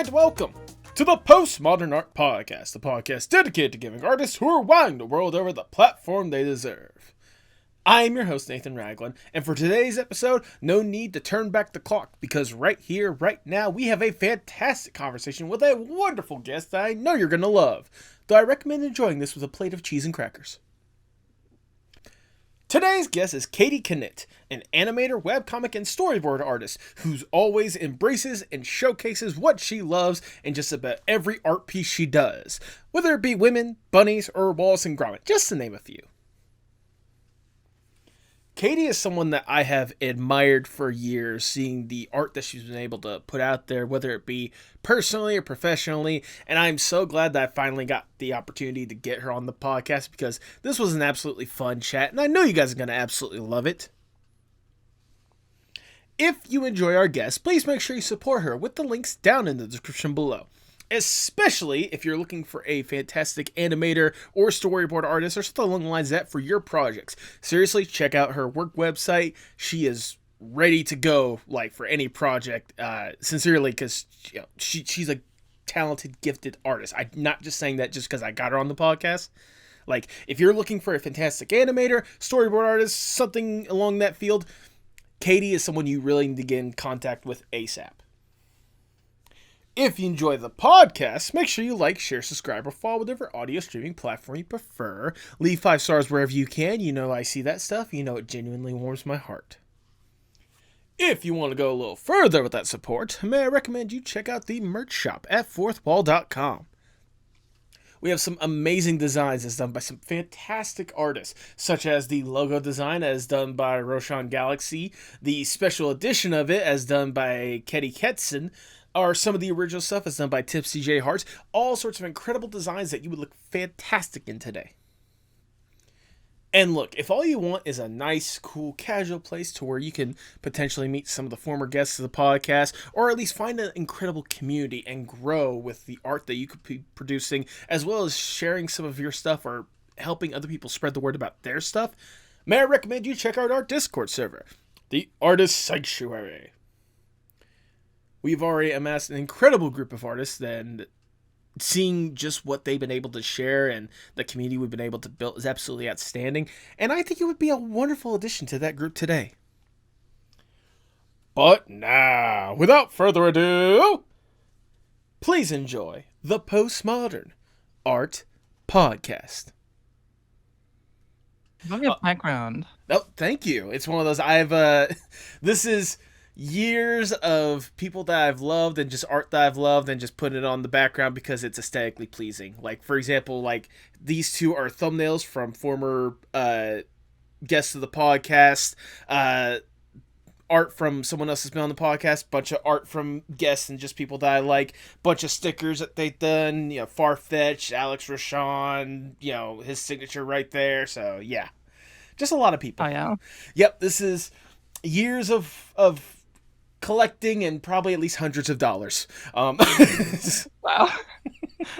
and welcome to the Postmodern Art Podcast, the podcast dedicated to giving artists who are wowing the world over the platform they deserve. I am your host, Nathan Ragland, and for today's episode, no need to turn back the clock, because right here, right now, we have a fantastic conversation with a wonderful guest that I know you're going to love, though I recommend enjoying this with a plate of cheese and crackers. Today's guest is Kati Knitt, an animator, webcomic, and storyboard artist who always embraces and showcases what she loves in just about every art piece she does, whether it be women, bunnies, or Wallace and Gromit, just to name a few. Kati is someone that I have admired for years, seeing the art that she's been able to put out there, whether it be personally or professionally, and I'm so glad that I finally got the opportunity to get her on the podcast, because this was an absolutely fun chat, and I know you guys are going to absolutely love it. If you enjoy our guest, please make sure you support her with the links down in the description below. Especially if you're looking for a fantastic animator or storyboard artist or something along the lines of that for your projects. Seriously, check out her work website. She is ready to go, like, for any project. Sincerely, because she's a talented, gifted artist. I'm not just saying that just because I got her on the podcast. Like, if you're looking for a fantastic animator, storyboard artist, something along that field, Kati is someone you really need to get in contact with ASAP. If you enjoy the podcast, make sure you like, share, subscribe, or follow whatever audio streaming platform you prefer. Leave 5 stars wherever you can. You know I see that stuff. You know it genuinely warms my heart. If you want to go a little further with that support, may I recommend you check out the merch shop at fourthwall.com. We have some amazing designs as done by some fantastic artists, such as the logo design as done by Roshan Galaxy, the special edition of it as done by Kati Knitt, or some of the original stuff is done by TipsyJHearts. All sorts of incredible designs that you would look fantastic in today. And look, if all you want is a nice, cool, casual place to where you can potentially meet some of the former guests of the podcast, or at least find an incredible community and grow with the art that you could be producing, as well as sharing some of your stuff or helping other people spread the word about their stuff, may I recommend you check out our Discord server, the Artist Sanctuary. We've already amassed an incredible group of artists, and seeing just what they've been able to share and the community we've been able to build is absolutely outstanding, and I think it would be a wonderful addition to that group today. But now, without further ado, please enjoy the Postmodern Art Podcast. Love your background. Oh, thank you. It's one of those this is years of people that I've loved and just art that I've loved and just put it on the background because it's aesthetically pleasing. Like, for example, like, these two are thumbnails from former guests of the podcast, art from someone else that's been on the podcast, bunch of art from guests and just people that I like, bunch of stickers that they've done, Farfetch, Alex Rashawn, his signature right there. So yeah, just a lot of people. Oh yeah. Yep. This is years of collecting and probably at least hundreds of dollars. Wow.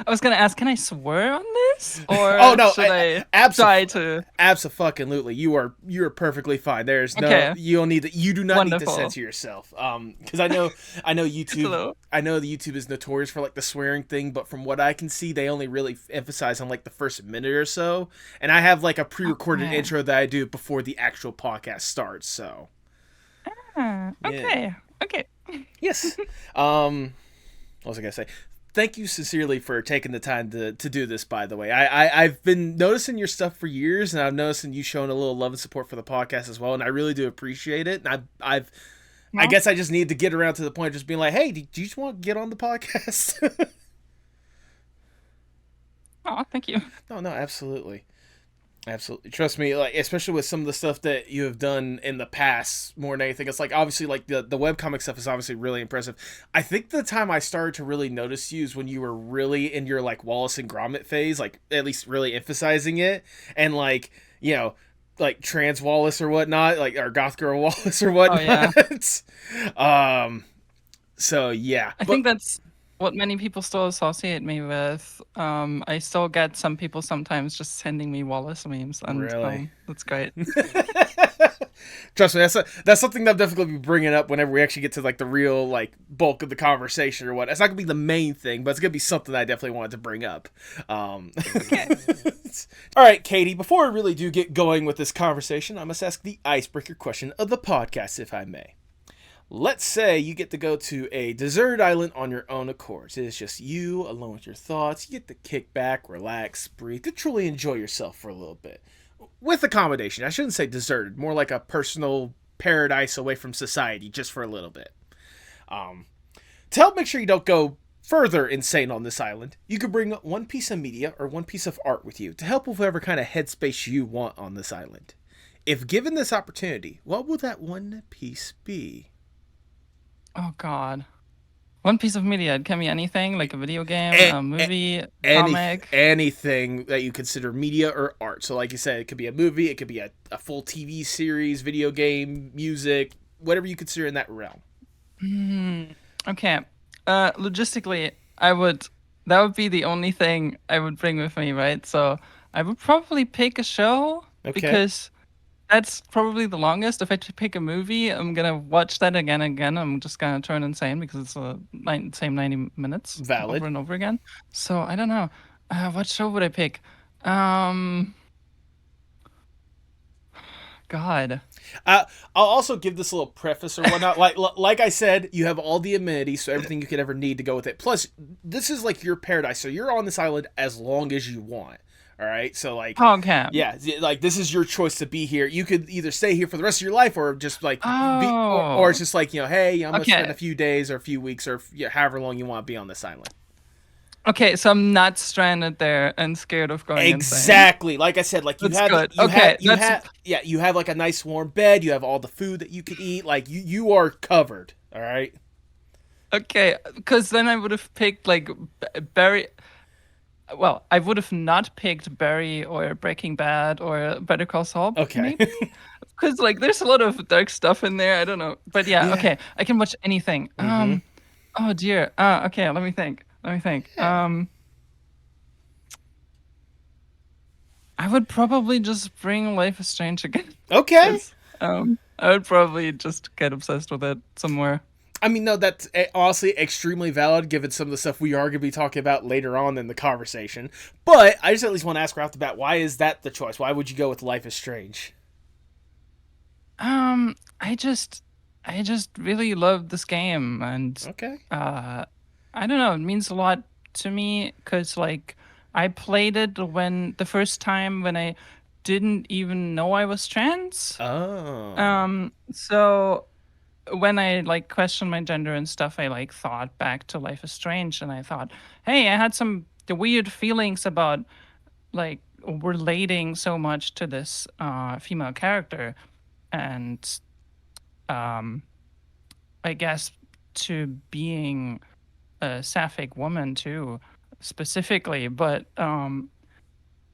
I was gonna ask, can I swear on this, or oh no, should I try to? Absolutely, you are perfectly fine. There's no, Okay. you don't need to, you do not Wonderful. need to censor yourself. Because I know YouTube. Hello. I know the YouTube is notorious for like the swearing thing, but from what I can see, they only really emphasize on like the first minute or so. And I have like a pre-recorded Okay. intro that I do before the actual podcast starts. So. Okay. Yeah. Okay. Yes. What was I gonna say? Thank you sincerely for taking the time to do this, by the way. I've been noticing your stuff for years, and I've noticed you showing a little love and support for the podcast as well, and I really do appreciate it. And I guess I just need to get around to the point of just being like, hey, do you just want to get on the podcast? Oh, thank you. No, absolutely. Absolutely. Trust me, like, especially with some of the stuff that you have done in the past more than anything. It's like, obviously, like, the webcomic stuff is obviously really impressive. I think the time I started to really notice you is when you were really in your, like, Wallace and Gromit phase, like, at least really emphasizing it. And, like, like, trans Wallace or whatnot, like, or goth girl Wallace or whatnot. Oh, yeah. So, yeah. I think that's what many people still associate me with. I still get some people sometimes just sending me Wallace memes, and Really? that's great. Trust me, that's something that I'll definitely be bringing up whenever we actually get to like the real like bulk of the conversation or what. It's not gonna be the main thing, but it's gonna be something that I definitely wanted to bring up. Okay. All right, Katie. Before we really do get going with this conversation, I must ask the icebreaker question of the podcast, if I may. Let's say you get to go to a deserted island on your own accord. It is just you alone with your thoughts. You get to kick back, relax, breathe, to truly enjoy yourself for a little bit. With accommodation. I shouldn't say deserted, more like a personal paradise away from society just for a little bit. To help make sure you don't go further insane on this island, you could bring one piece of media or one piece of art with you to help with whatever kind of headspace you want on this island. If given this opportunity, what will that one piece be? Oh God. One piece of media. It can be anything, like a video game, a movie, comic. Anything that you consider media or art. So like you said, it could be a movie, it could be a full TV series, video game, music, whatever you consider in that realm. Okay. Logistically, that would be the only thing I would bring with me, right? So I would probably pick a show because that's probably the longest. If I pick a movie, I'm gonna watch that again and again. I'm just gonna turn insane because it's the same 90 minutes Valid. over and over again. So I don't know. What show would I pick? God. I'll also give this a little preface or whatnot. Like I said, you have all the amenities, so everything you could ever need to go with it. Plus, this is like your paradise, so you're on this island as long as you want. All right, so like, okay, yeah, like this is your choice to be here. You could either stay here for the rest of your life, or just like, or it's just like, hey, I'm gonna spend a few days or a few weeks or however long you want to be on this island. Okay, so I'm not stranded there and scared of going exactly insane. Like I said, like you have like a nice warm bed. You have all the food that you could eat. Like you are covered. All right. Okay, because then I would have picked like Barry. Well, I would have not picked Barry or Breaking Bad or Better Call Saul. Okay. Because like there's a lot of dark stuff in there. I don't know, but yeah. Okay, I can watch anything. Oh dear. Okay, let me think. Yeah. I would probably just bring Life is Strange again. Okay. I would probably just get obsessed with it some more. I mean, no, that's honestly extremely valid given some of the stuff we are going to be talking about later on in the conversation. But I just at least want to ask right off the bat, why is that the choice? Why would you go with Life is Strange? I just really love this game, and I don't know, it means a lot to me because like I played it the first time when I didn't even know I was trans. So when I like questioned my gender and stuff, I like thought back to Life is Strange, and I thought, hey, I had some weird feelings about like relating so much to this female character, and I guess to being a sapphic woman too, specifically. But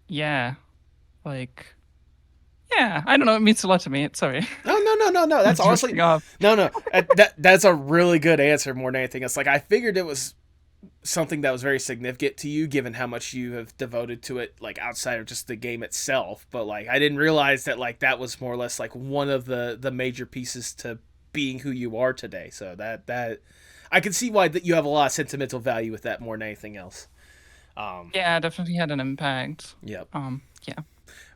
yeah, like. Yeah, I don't know. It means a lot to me. Sorry. No. That's honestly no. That's a really good answer more than anything else. Like I figured it was something that was very significant to you, given how much you have devoted to it, like outside of just the game itself. But like I didn't realize that like that was more or less like one of the major pieces to being who you are today. So that I can see why that you have a lot of sentimental value with that more than anything else. Yeah, it definitely had an impact. Yep. Yeah.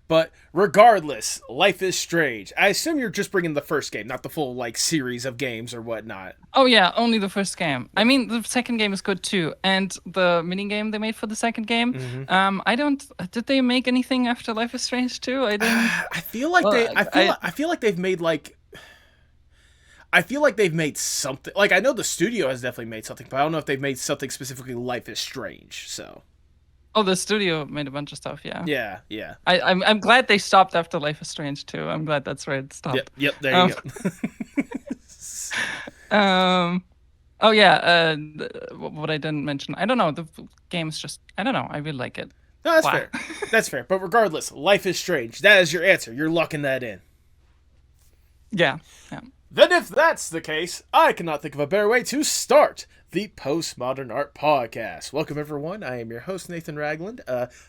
But regardless, Life is Strange. I assume you're just bringing the first game, not the full like series of games or whatnot. Oh yeah, only the first game. I mean, the second game is good too, and the mini game they made for the second game. I don't. Did they make anything after Life is Strange 2? I didn't. I feel like I feel like they've made like. I feel like they've made something. Like I know the studio has definitely made something, but I don't know if they've made something specifically Life is Strange. So. Oh, the studio made a bunch of stuff, yeah. Yeah. I'm glad they stopped after Life is Strange 2. I'm glad that's where it stopped. Yep, there you go. Oh yeah, what I didn't mention. I don't know, the game's just, I don't know, I really like it. No, that's fair. That's fair. But regardless, Life is Strange. That is your answer. You're locking that in. Yeah. Then, if that's the case, I cannot think of a better way to start the Postmodern Art Podcast. Welcome, everyone. I am your host, Nathan Ragland.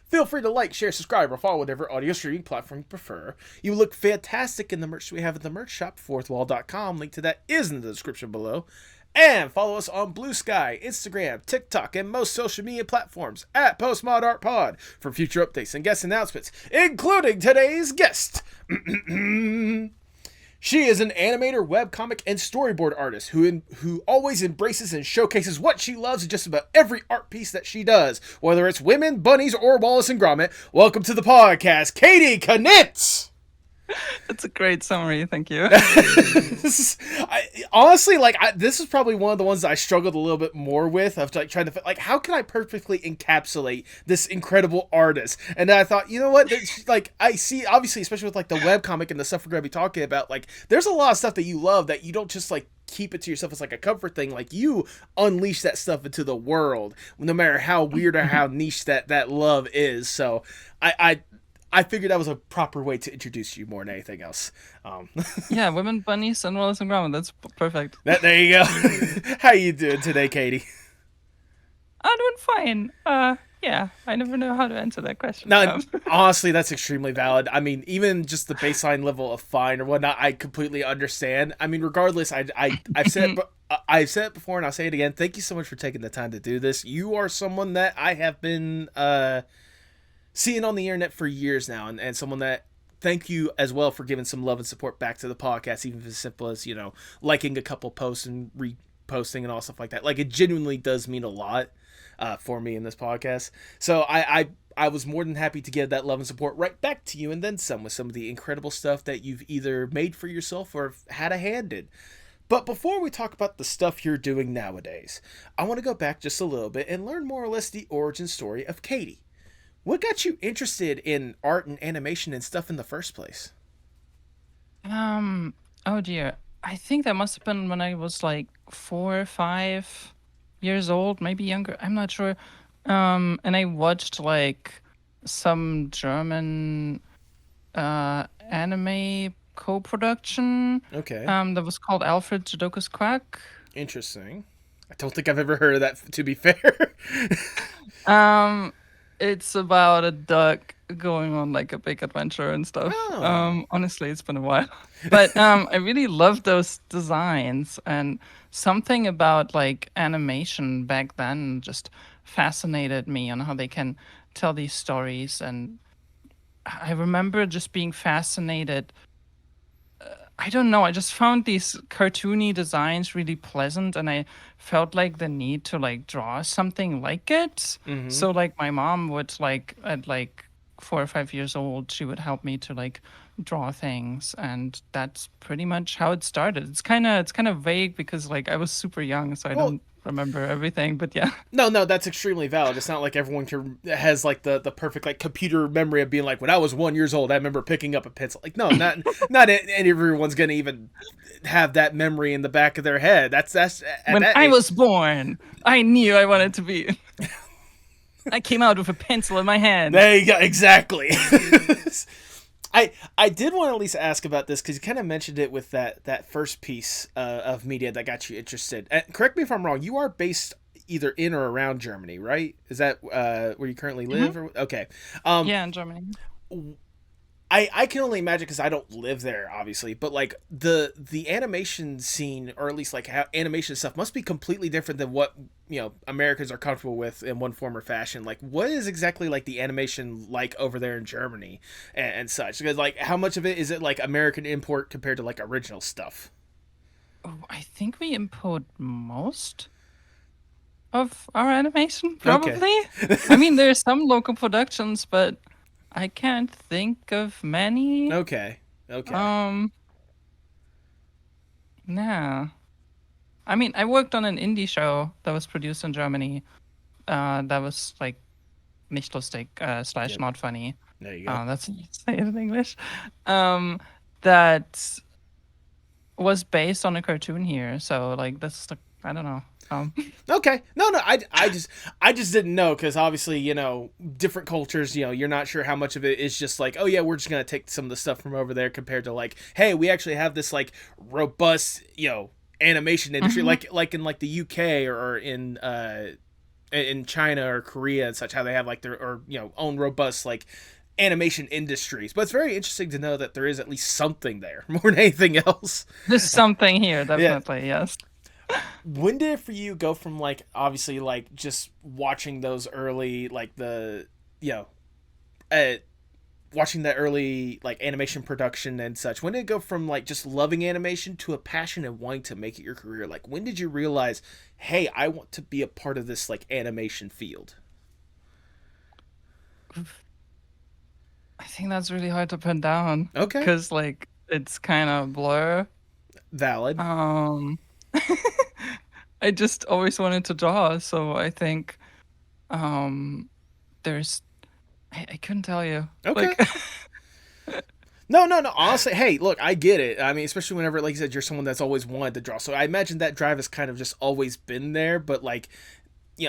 Feel free to like, share, subscribe, or follow whatever audio streaming platform you prefer. You look fantastic in the merch we have at the merch shop, fourthwall.com. Link to that is in the description below. And follow us on Blue Sky, Instagram, TikTok, and most social media platforms at Postmod Art Pod for future updates and guest announcements, including today's guest. She is an animator, webcomic, and storyboard artist who always embraces and showcases what she loves in just about every art piece that she does, whether it's women, bunnies, or Wallace and Gromit. Welcome to the podcast, Kati Knitt! That's a great summary, thank you. Honestly, this is probably one of the ones that I struggled a little bit more with, of like trying to how can I perfectly encapsulate this incredible artist? And then I thought, you know what, I see, obviously, especially with the webcomic and the stuff we're going to be talking about, there's a lot of stuff that you love that you don't just keep it to yourself as a comfort thing. You unleash that stuff into the world, no matter how weird or how niche that love is. So I figured that was a proper way to introduce you more than anything else. Yeah, women, bunnies, and Wallace and Gromit. That's perfect. There you go. How you doing today, Kati? I'm doing fine. Yeah, I never know how to answer that question. No, honestly, that's extremely valid. I mean, even just the baseline level of fine or whatnot, I completely understand. I mean, regardless, I've said it before and I'll say it again. Thank you so much for taking the time to do this. You are someone that I have been seeing on the internet for years now, and someone that thank you as well for giving some love and support back to the podcast, even if it's as simple as liking a couple posts and reposting and all stuff like that. It genuinely does mean a lot for me in this podcast. So I was more than happy to give that love and support right back to you, and then some, with some of the incredible stuff that you've either made for yourself or had a hand in. But before we talk about the stuff you're doing nowadays, I want to go back just a little bit and learn more or less the origin story of Kati. What got you interested in art and animation and stuff in the first place? Oh dear. I think that must have been when I was 4 or 5 years old, maybe younger. I'm not sure. And I watched some German anime co-production. Okay. That was called Alfred Jodokus Quack. Interesting. I don't think I've ever heard of that, to be fair. It's about a duck going on a big adventure and stuff. Oh. Honestly, it's been a while. But I really love those designs, and something about animation back then just fascinated me on how they can tell these stories. And I remember just being fascinated. I don't know, I just found these cartoony designs really pleasant, and I felt the need to draw something like it. Mm-hmm. So my mom would at 4 or 5 years old, she would help me to draw things, and that's pretty much how it started. It's kind of vague because I was super young, so I don't remember everything, but yeah. No, that's extremely valid. It's not like everyone has the perfect computer memory of being when I was 1 year old, I remember picking up a pencil. No, not everyone's gonna even have that memory in the back of their head. That's when I was born, I knew I wanted to be. I came out with a pencil in my hand. There you go, exactly. I did want to at least ask about this because you kind of mentioned it with that first piece of media that got you interested. Correct me if I'm wrong. You are based either in or around Germany, right? Is that where you currently live? Mm-hmm. Okay. Yeah, in Germany. I can only imagine because I don't live there, obviously, but the animation scene, or at least how animation stuff, must be completely different than what Americans are comfortable with in one form or fashion. What is exactly the animation over there in Germany and such? Because how much of it is it American import compared to original stuff? Oh, I think we import most of our animation, probably. Okay. I mean, there's some local productions, but I can't think of many. Okay. Nah. I mean, I worked on an indie show that was produced in Germany. That was nichtlustig / not funny. There you go. That's how you say it in English. That was based on a cartoon here. So that's I don't know. Um, Okay. No, no. I just didn't know because obviously, different cultures. You're not sure how much of it is just like, oh yeah, we're just gonna take some of the stuff from over there compared to like, hey, we actually have this like robust, animation industry, mhm. like in like the UK or in China or Korea and such, how they have like their or own robust like animation industries. But it's very interesting to know that there is at least something there more than anything else. There's something here, Yeah. definitely. Yes. When did it for you go from like obviously like just watching those early like the you know uh watching that early like animation production and such, when did it go from like just loving animation to a passion and wanting to make it your career? Like when did you realize, hey, I want to be a part of this like animation field? I think that's really hard to pin down Okay. because like it's kind of blur. Valid. Um, I just always wanted to draw, so I think um there's I couldn't tell you. Okay. Like No, no, no. Honestly, hey, look, I get it. I mean, especially whenever, like you said, you're someone that's always wanted to draw. So I imagine that drive has kind of just always been there. But like,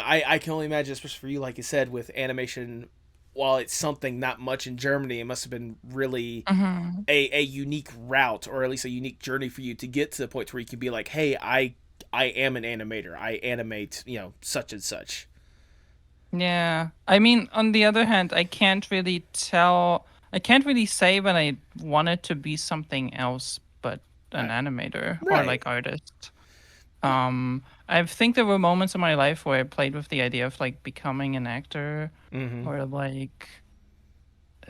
I can only imagine, especially for you, like you said, with animation, while it's something not much in Germany, it must have been really mhm. a unique route, or at least a unique journey for you to get to the point where you can be like, hey, I am an animator. I animate, such and such. Yeah. I mean, on the other hand, I can't really say when I wanted to be something else but an Right. animator or Right. like artist. I think there were moments in my life where I played with the idea of like becoming an actor Mm-hmm. or like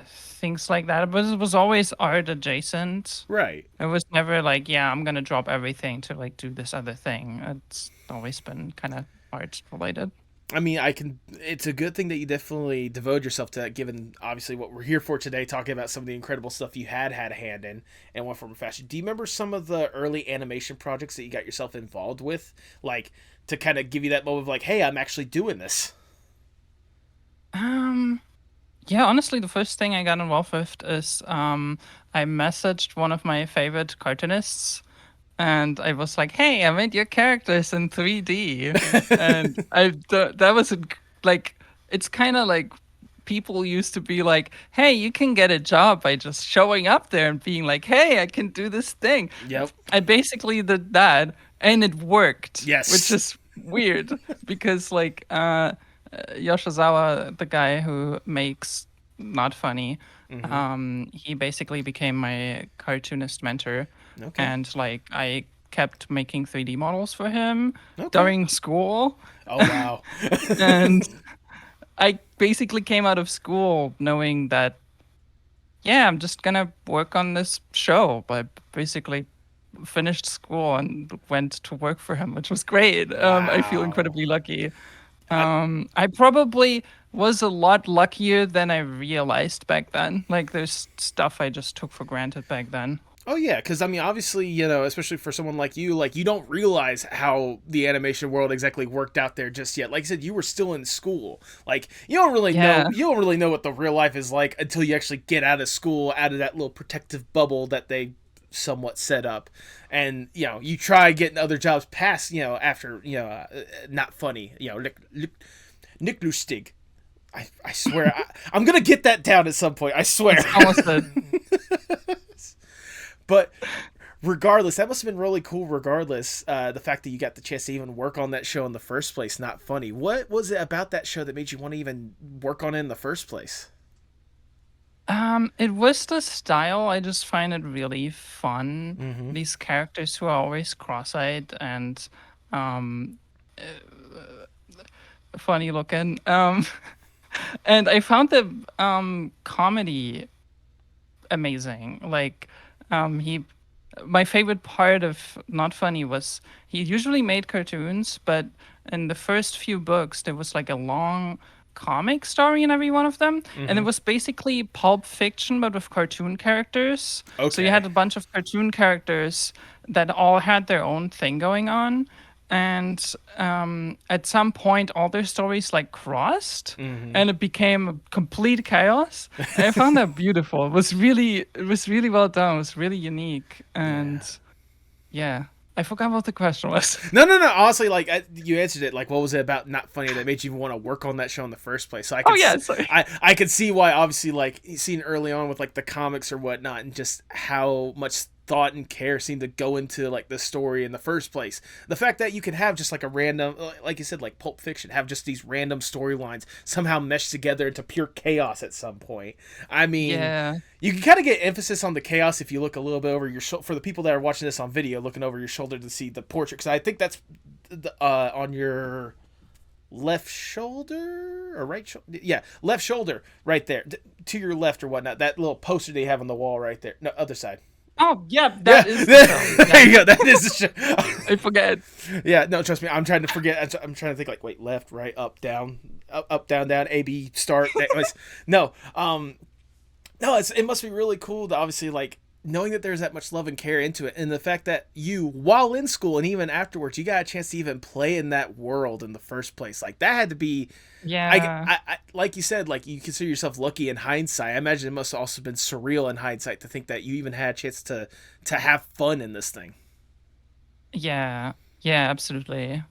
things like that, but it was always art adjacent. Right. It was never like, yeah, I'm gonna drop everything to like do this other thing. It's always been kind of art related. I mean, I can. It's a good thing that you definitely devote yourself to that, given obviously what we're here for today, talking about some of the incredible stuff you had a hand in and one form of fashion. Do you remember some of the early animation projects that you got yourself involved with, like to kind of give you that moment of like, hey, I'm actually doing this? Um, yeah, honestly, the first thing I got involved with is I messaged one of my favorite cartoonists and I was like, "Hey, I made your characters in 3D," and that was like it's kind of like people used to be like, "Hey, you can get a job by just showing up there and being like, hey, I can do this thing." Yep. I basically did that, and it worked, which Yes. is weird because like Yoshizawa, the guy who makes Not Funny, Mm-hmm. he basically became my cartoonist mentor, Okay. and like I kept making 3D models for him Okay. during school, Oh wow. and I basically came out of school knowing that yeah, I'm just gonna work on this show. But basically finished school and went to work for him, which was great. I feel Wow. incredibly lucky. I, I probably was a lot luckier than I realized back then. Like, there's stuff I just took for granted back then. Oh yeah, because I mean, obviously, especially for someone like you don't realize how the animation world exactly worked out there just yet. Like I said, you were still in school. Like Yeah. you don't really know what the real life is like until you actually get out of school, out of that little protective bubble that they somewhat set up, and you try getting other jobs past, after not funny, nichtlustig. I swear, I'm gonna get that down at some point. I swear. It's almost a But regardless, that must have been really cool. Regardless, the fact that you got the chance to even work on that show in the first place, not funny. What was it about that show that made you want to even work on it in the first place? it was the style. I just find it really fun. Mm-hmm. These characters who are always cross-eyed and um funny looking. And I found the comedy amazing. Like he my favorite part of Not Funny was he usually made cartoons, but in the first few books there was like a long comic story in every one of them, and it Mm-hmm. was basically pulp fiction but with cartoon characters. So you had Okay. a bunch of cartoon characters that all had their own thing going on, and at some point all their stories like crossed Mm-hmm. and it became a complete chaos. And I found that beautiful. It was really well done. It was really unique, Yeah. and yeah. I forgot what the question was. No. Honestly, like you answered it. Like, what was it about not funny that made you even want to work on that show in the first place? So I Oh could, yeah, sorry. I could see why. Obviously, like seen early on with like the comics or whatnot, and just how much thought and care seemed to go into like the story in the first place. The fact that you can have just like a random, like you said, like Pulp Fiction, have just these random storylines somehow mesh together into pure chaos at some point. I mean, Yeah. you can kind of get emphasis on the chaos if you look a little bit over your shoulder. For the people that are watching this on video, looking over your shoulder to see the portrait, because I think that's on your left shoulder or right shoulder. Yeah, left shoulder, right there, to your left or whatnot. That little poster they have on the wall right there. No, other side. Oh yeah, that is the show. There you go. That is the show. I forget. Yeah, no, trust me. I'm trying to forget. I'm trying to think like, wait, left, right, up, down, up, down, down, A, B, start. No, no, it must be really cool to obviously like knowing that there's that much love and care into it, and the fact that you, while in school and even afterwards, you got a chance to even play in that world in the first place. Like that had to be, Yeah. I like you said, like you consider yourself lucky in hindsight. I imagine it must have also been surreal in hindsight to think that you even had a chance to have fun in this thing. Yeah. Yeah, absolutely.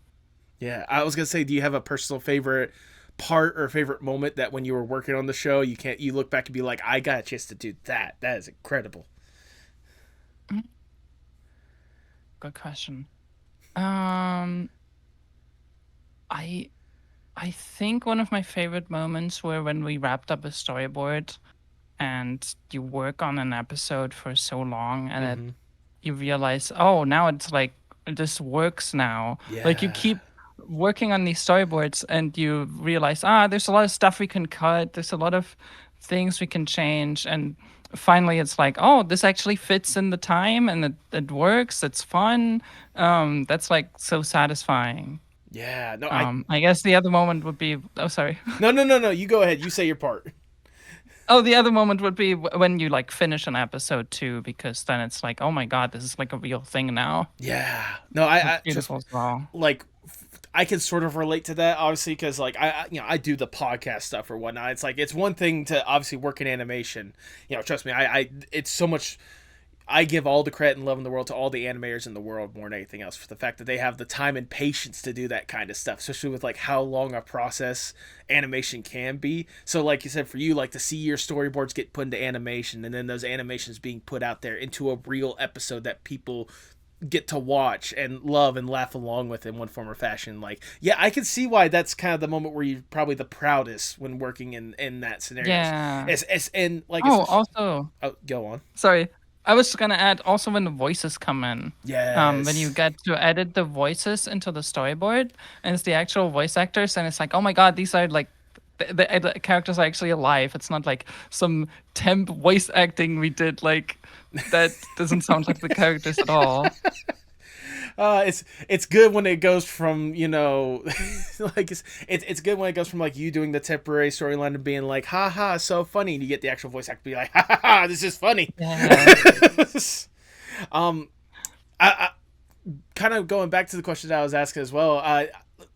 Yeah, I was gonna say, do you have a personal favorite part or favorite moment that when you were working on the show, you look back and be like, I got a chance to do that. That is incredible. Good question. Um, I I think one of my favorite moments were when we wrapped up a storyboard and you work on an episode for so long and it, you realize, oh, now it's like this works now. Like you Yeah. keep working on these storyboards and you realize, there's a lot of stuff we can cut, there's a lot of things we can change, and finally it's like, oh, this actually fits in the time and it works, it's fun. That's like so satisfying. Yeah. No, I guess the other moment would be, oh, sorry. no. You go ahead. You say your part. Oh, the other moment would be when you like finish an episode too, because then it's like, oh my god, this is like a real thing now. Yeah. No, I Beautiful as well. like I can sort of relate to that, obviously, because like I do the podcast stuff or whatnot. It's like it's one thing to obviously work in animation. Trust me, I it's so much. I give all the credit and love in the world to all the animators in the world more than anything else, for the fact that they have the time and patience to do that kind of stuff, especially with like how long a process animation can be. So like you said, for you, like to see your storyboards get put into animation and then those animations being put out there into a real episode that people get to watch and love and laugh along with in one form or fashion. Like, yeah, I can see why that's kind of the moment where you're probably the proudest when working in that scenario. Yeah. And like, also, go on. sorry. I was gonna add also when the voices come in. Yes. When you get to edit the voices into the storyboard and it's the actual voice actors and it's like, oh my god, these are like the characters are actually alive. It's not like some temp voice acting we did. Like that doesn't sound like the characters at all. It's good when it goes from like it's good when it goes from like you doing the temporary storyline to being like ha so funny, and you get the actual voice actor to be like ha this is funny. Yeah. I kind of going back to the question that I was asking as well.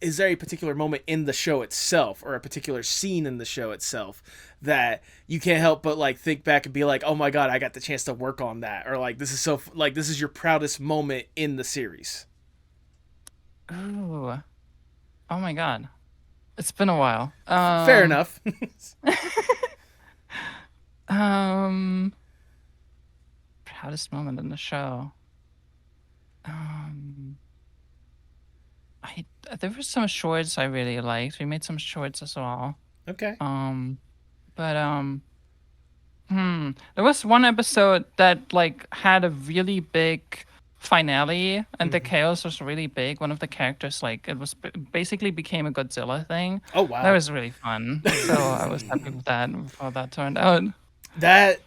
Is there a particular moment in the show itself or a particular scene in the show itself that you can't help but like think back and be like, oh my god, I got the chance to work on that, or like this is so like this is your proudest moment in the series? Ooh. Oh my god. It's been a while. Fair enough. Proudest moment in the show. There were some shorts I really liked. We made some shorts as well. Okay. But there was one episode that like had a really big finale, and the chaos was really big. One of the characters, like, it was basically became a Godzilla thing. Oh wow. That was really fun. So I was happy with that and how that turned out. That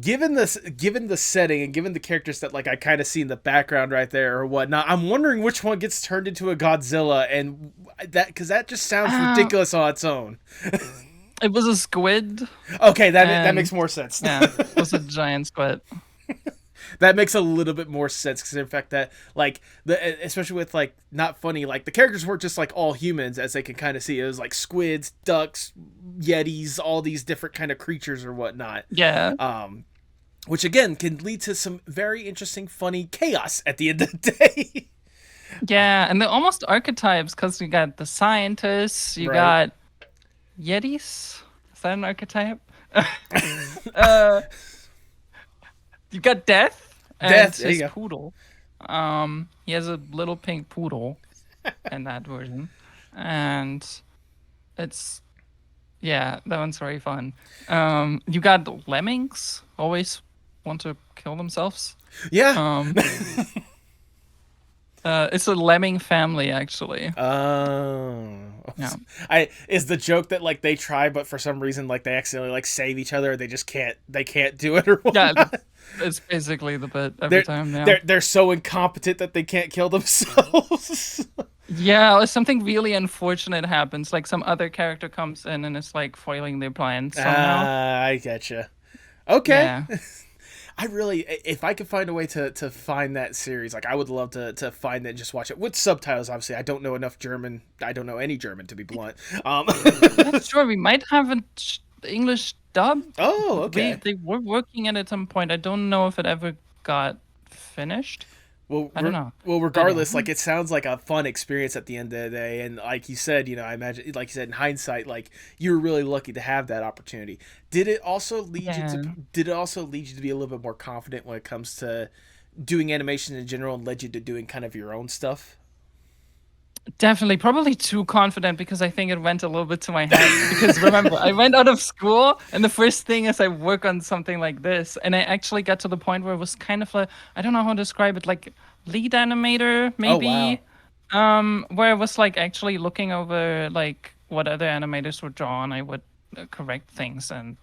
given the setting and given the characters that like I kind of see in the background right there or whatnot, I'm wondering which one gets turned into a Godzilla, and that because that just sounds ridiculous on its own. It was a squid. Okay, that makes more sense. Yeah, it was a giant squid. That makes a little bit more sense, because in fact that like especially with like not funny, like the characters weren't just like all humans, as they can kind of see. It was like squids, ducks, yetis, all these different kind of creatures or whatnot. Yeah. which again can lead to some very interesting, funny chaos at the end of the day. Yeah, and they're almost archetypes because you got the scientists, you Right. got Yetis. Is that an archetype? uh, you got Death and Death. There you his go. poodle. He has a little pink poodle in that version, and it's yeah, that one's very fun. You got the lemmings, always want to kill themselves. Yeah. Um, it's a lemming family actually. Oh. Yeah. I is the joke that like they try, but for some reason like they accidentally like save each other. Or they just can't. They can't do it or Yeah, whatnot. it's basically the bit every time now. They're so incompetent that they can't kill themselves. Yeah, or something really unfortunate happens, like some other character comes in and it's like foiling their plans somehow. I getcha. Okay. Yeah. I really, if I could find a way to find that series, like I would love to find it and just watch it with subtitles. Obviously, I don't know enough German. I don't know any German to be blunt. I'm not sure. We might have an English dub. Oh, okay. They were working at it at some point. I don't know if it ever got finished. Well, I don't know. Well, But yeah. regardless, like it sounds like a fun experience at the end of the day, and like you said, I imagine, like you said, in hindsight, like you were really lucky to have that opportunity. Did it also lead you Yeah. to? Did it also lead you to be a little bit more confident when it comes to doing animation in general, and led you to doing kind of your own stuff? Definitely, probably too confident because I think it went a little bit to my head. Because remember, I went out of school, and the first thing is I work on something like this, and I actually got to the point where it was kind of a, I don't know how to describe it, like lead animator maybe, where I was like actually looking over like what other animators would draw, and I would correct things, and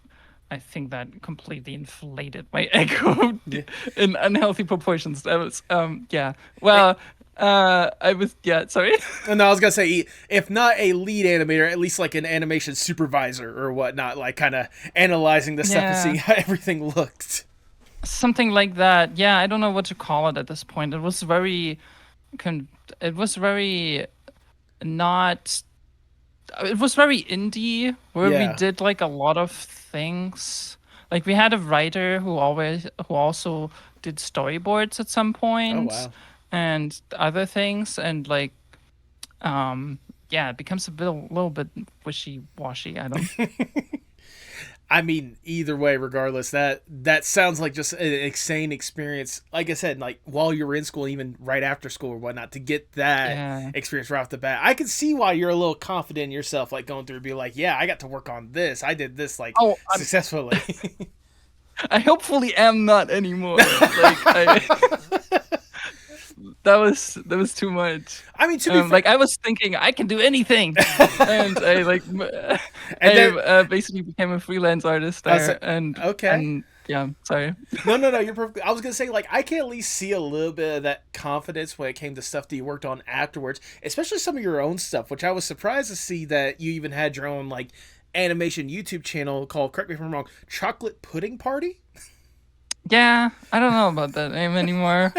I think that completely inflated my ego in unhealthy proportions. That was yeah. Well. I was sorry. And I was gonna say, if not a lead animator, at least like an animation supervisor or whatnot, like kind of analyzing the stuff and Yeah. seeing how everything looked. Something like that. Yeah, I don't know what to call it at this point. It was very it was very not it was very indie where we Yeah. did like a lot of things. Like we had a writer who also did storyboards at some Oh point wow. and other things, and like yeah, it becomes a little bit wishy-washy. I don't I mean, either way, regardless, that sounds like just an insane experience. Like I said, like while you were in school, even right after school or whatnot, to get that yeah. experience right off the bat, I can see why you're a little confident in yourself, like going through and be like, yeah, I got to work on this. I did this like Oh, successfully. I hopefully am not anymore. That was too much. I mean, to be fair, Like I was thinking I can do anything, and I like basically became a freelance artist there, okay. and yeah, sorry. No, you're perfect. I was gonna say, like, I can at least see a little bit of that confidence when it came to stuff that you worked on afterwards, especially some of your own stuff, which I was surprised to see that you even had your own like animation YouTube channel called, correct me if I'm wrong, Chocolate Pudding Party. Yeah, I don't know about that name anymore.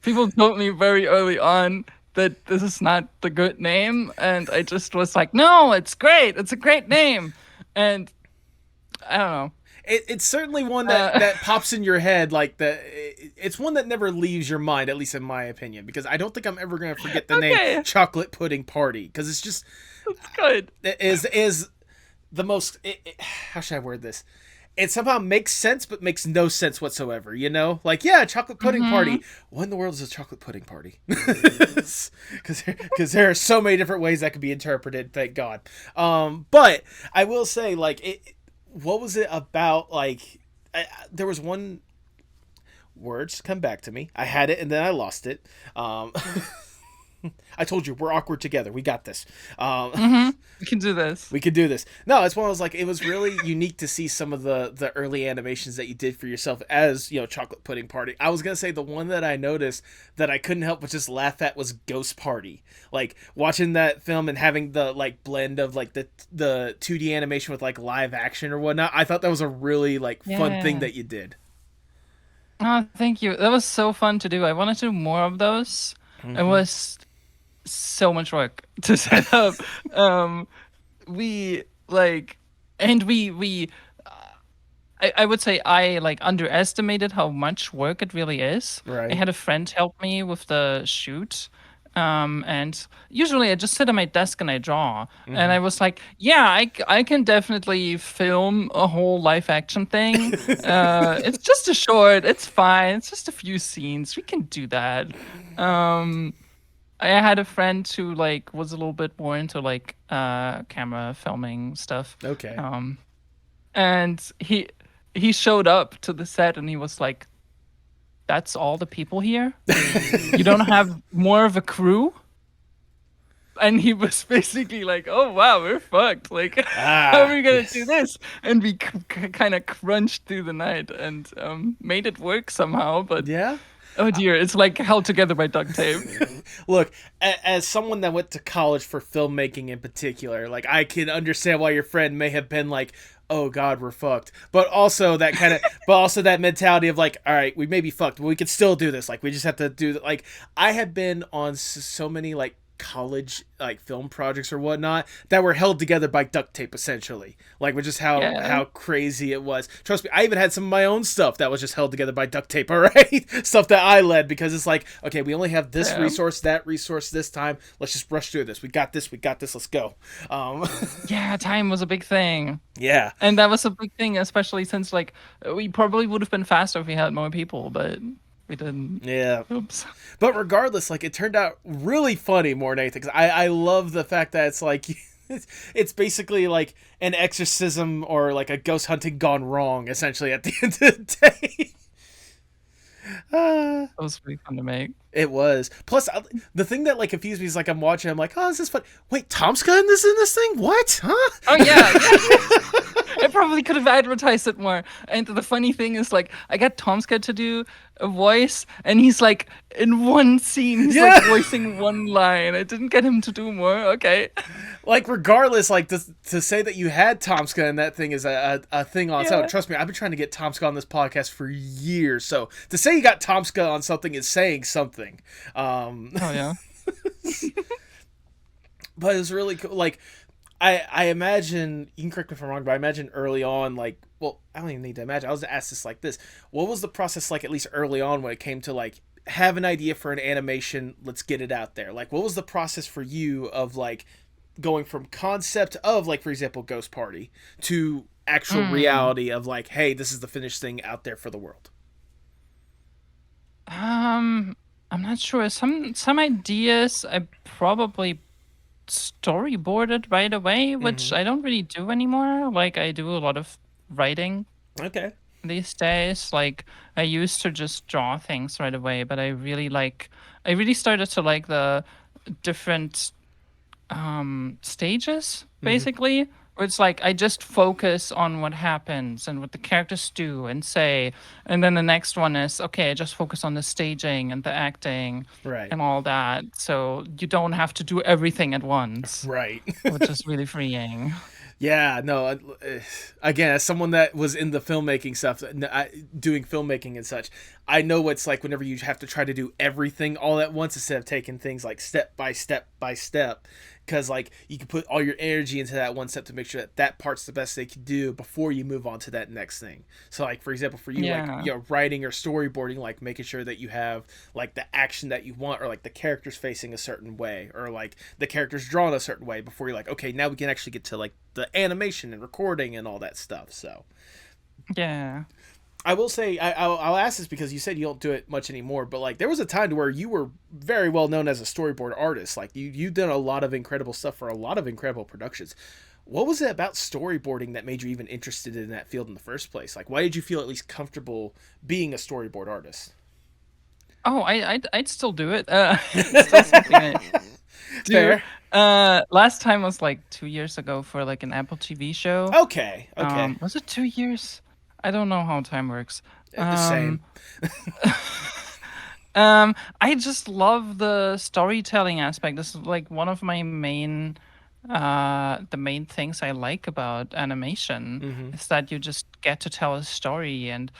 People told me very early on that this is not the good name, and I just was like, no, it's great. It's a great name, and I don't know. It's certainly one that pops in your head, like it's one that never leaves your mind, at least in my opinion, because I don't think I'm ever gonna forget the name Chocolate Pudding Party, because it's just It's good. It is the most. How should I word this? It somehow makes sense, but makes no sense whatsoever. Like yeah, chocolate pudding party. What in the world is a chocolate pudding party? Because there are so many different ways that could be interpreted. Thank God. But I will say, like, what was it about? Like, there was one. Words come back to me. I had it and then I lost it. I told you we're awkward together. We got this. We can do this. We could do this. No, it's one of those, like, it was really unique to see some of the early animations that you did for yourself as, Chocolate Pudding Party. I was going to say the one that I noticed that I couldn't help but just laugh at was Ghost Party. Like, watching that film and having the, like, blend of, like, the 2D animation with, like, live action or whatnot. I thought that was a really, like, fun thing that you did. Oh, thank you. That was so fun to do. I wanted to do more of those. It was so much work to set up. We like, and we I would say I like underestimated how much work it really is. I Right. had a friend help me with the shoot. And usually I just sit at my desk and I draw. And Mm-hmm. I was like, yeah, I can definitely film a whole live action thing. It's just a short, it's fine. It's just a few scenes. We can do that. Um, I had a friend who like was a little bit more into like camera filming stuff. Okay. Um, and he showed up to the set and he was like, "That's all the people here? You don't have more of a crew?" And he was basically like, "Oh wow, we're fucked. Like, how are Ah, we gonna do yes. this?" And we kind of crunched through the night and made it work somehow. But Yeah. oh dear, it's like held together by duct tape. Look, as someone that went to college for filmmaking in particular, like I can understand why your friend may have been like, "Oh God, we're fucked," but also that kind of, but also that mentality of like, "All right, we may be fucked, but we can still do this. Like, we just have to do that." Like, I have been on so many like college like film projects or whatnot that were held together by duct tape essentially, like with just Yeah, how crazy it was. Trust me, I even had some of my own stuff that was just held together by duct tape. All right. Stuff that I led because it's like, okay, we only have this yeah. resource, that resource this time, let's just rush through this. We got this, let's go. um Yeah, time was a big thing. yeah. And that was a big thing, especially since like we probably would have been faster if we had more people, but we didn't. Yeah. Oops. But regardless, like it turned out really funny more than anything. 'Cause I love the fact that it's like it's basically like an exorcism or like a ghost hunting gone wrong, essentially at the end of the day. Ah, That was pretty fun to make. it was. Plus, the thing that like confused me is like I'm watching, I'm like, oh, is this fun? Wait, Tom's got in this thing? What? Oh Huh? yeah, yeah. I probably could have advertised it more. And the funny thing is, like, I got Tomska to do a voice, and he's like, in one scene, he's like Yeah. voicing one line. I didn't get him to do more. Okay. Like regardless, like to say that you had Tomska in that thing is a thing on its own. Yeah. Trust me, I've been trying to get Tomska on this podcast for years. So to say you got Tomska on something is saying something. Oh yeah. But it's really cool. Like I imagine, you can correct me if I'm wrong, but I imagine early on, like, well, I don't even need to imagine. I was asked this like this: what was the process like, at least early on, when it came to like have an idea for an animation, let's get it out there? Like, what was the process for you of like going from concept of like, for example, Ghost Party to actual Mm. reality of like, hey, this is the finished thing out there for the world? Um, I'm not sure. Some ideas I probably storyboarded right away, which Mm-hmm. I don't really do anymore. Like I do a lot of writing Okay. these days. Like I used to just draw things right away, but I really started to like the different stages Mm-hmm. basically. Where it's like I just focus on what happens and what the characters do and say, and then the next one is okay, I just focus on the staging and the acting Right. and all that. So you don't have to do everything at once, Right. which is really freeing. Yeah, no. Again, as someone that was in the filmmaking stuff, doing filmmaking and such, I know what it's like whenever you have to try to do everything all at once instead of taking things like step by step by step. Because like you can put all your energy into that one step to make sure that that part's the best they can do before you move on to that next thing. So like for example, for you, like Yeah. writing or storyboarding, like making sure that you have like the action that you want, or like the characters facing a certain way, or like the characters drawn a certain way before you're like, okay, now we can actually get to like the animation and recording and all that stuff. So Yeah. I will say, I'll ask this because you said you don't do it much anymore, but like there was a time to where you were very well known as a storyboard artist. Like you did a lot of incredible stuff for a lot of incredible productions. What was it about storyboarding that made you even interested in that field in the first place? Like, why did you feel at least comfortable being a storyboard artist? Oh, I'd still do it. It's still something I do. Fair. Last time was like 2 years ago for like an Apple TV show. Okay. Okay. Was it 2 years? I don't know how time works. The Um, same. I just love the storytelling aspect. This is like one of my main, the main things I like about animation Mm-hmm. is that you just get to tell a story, and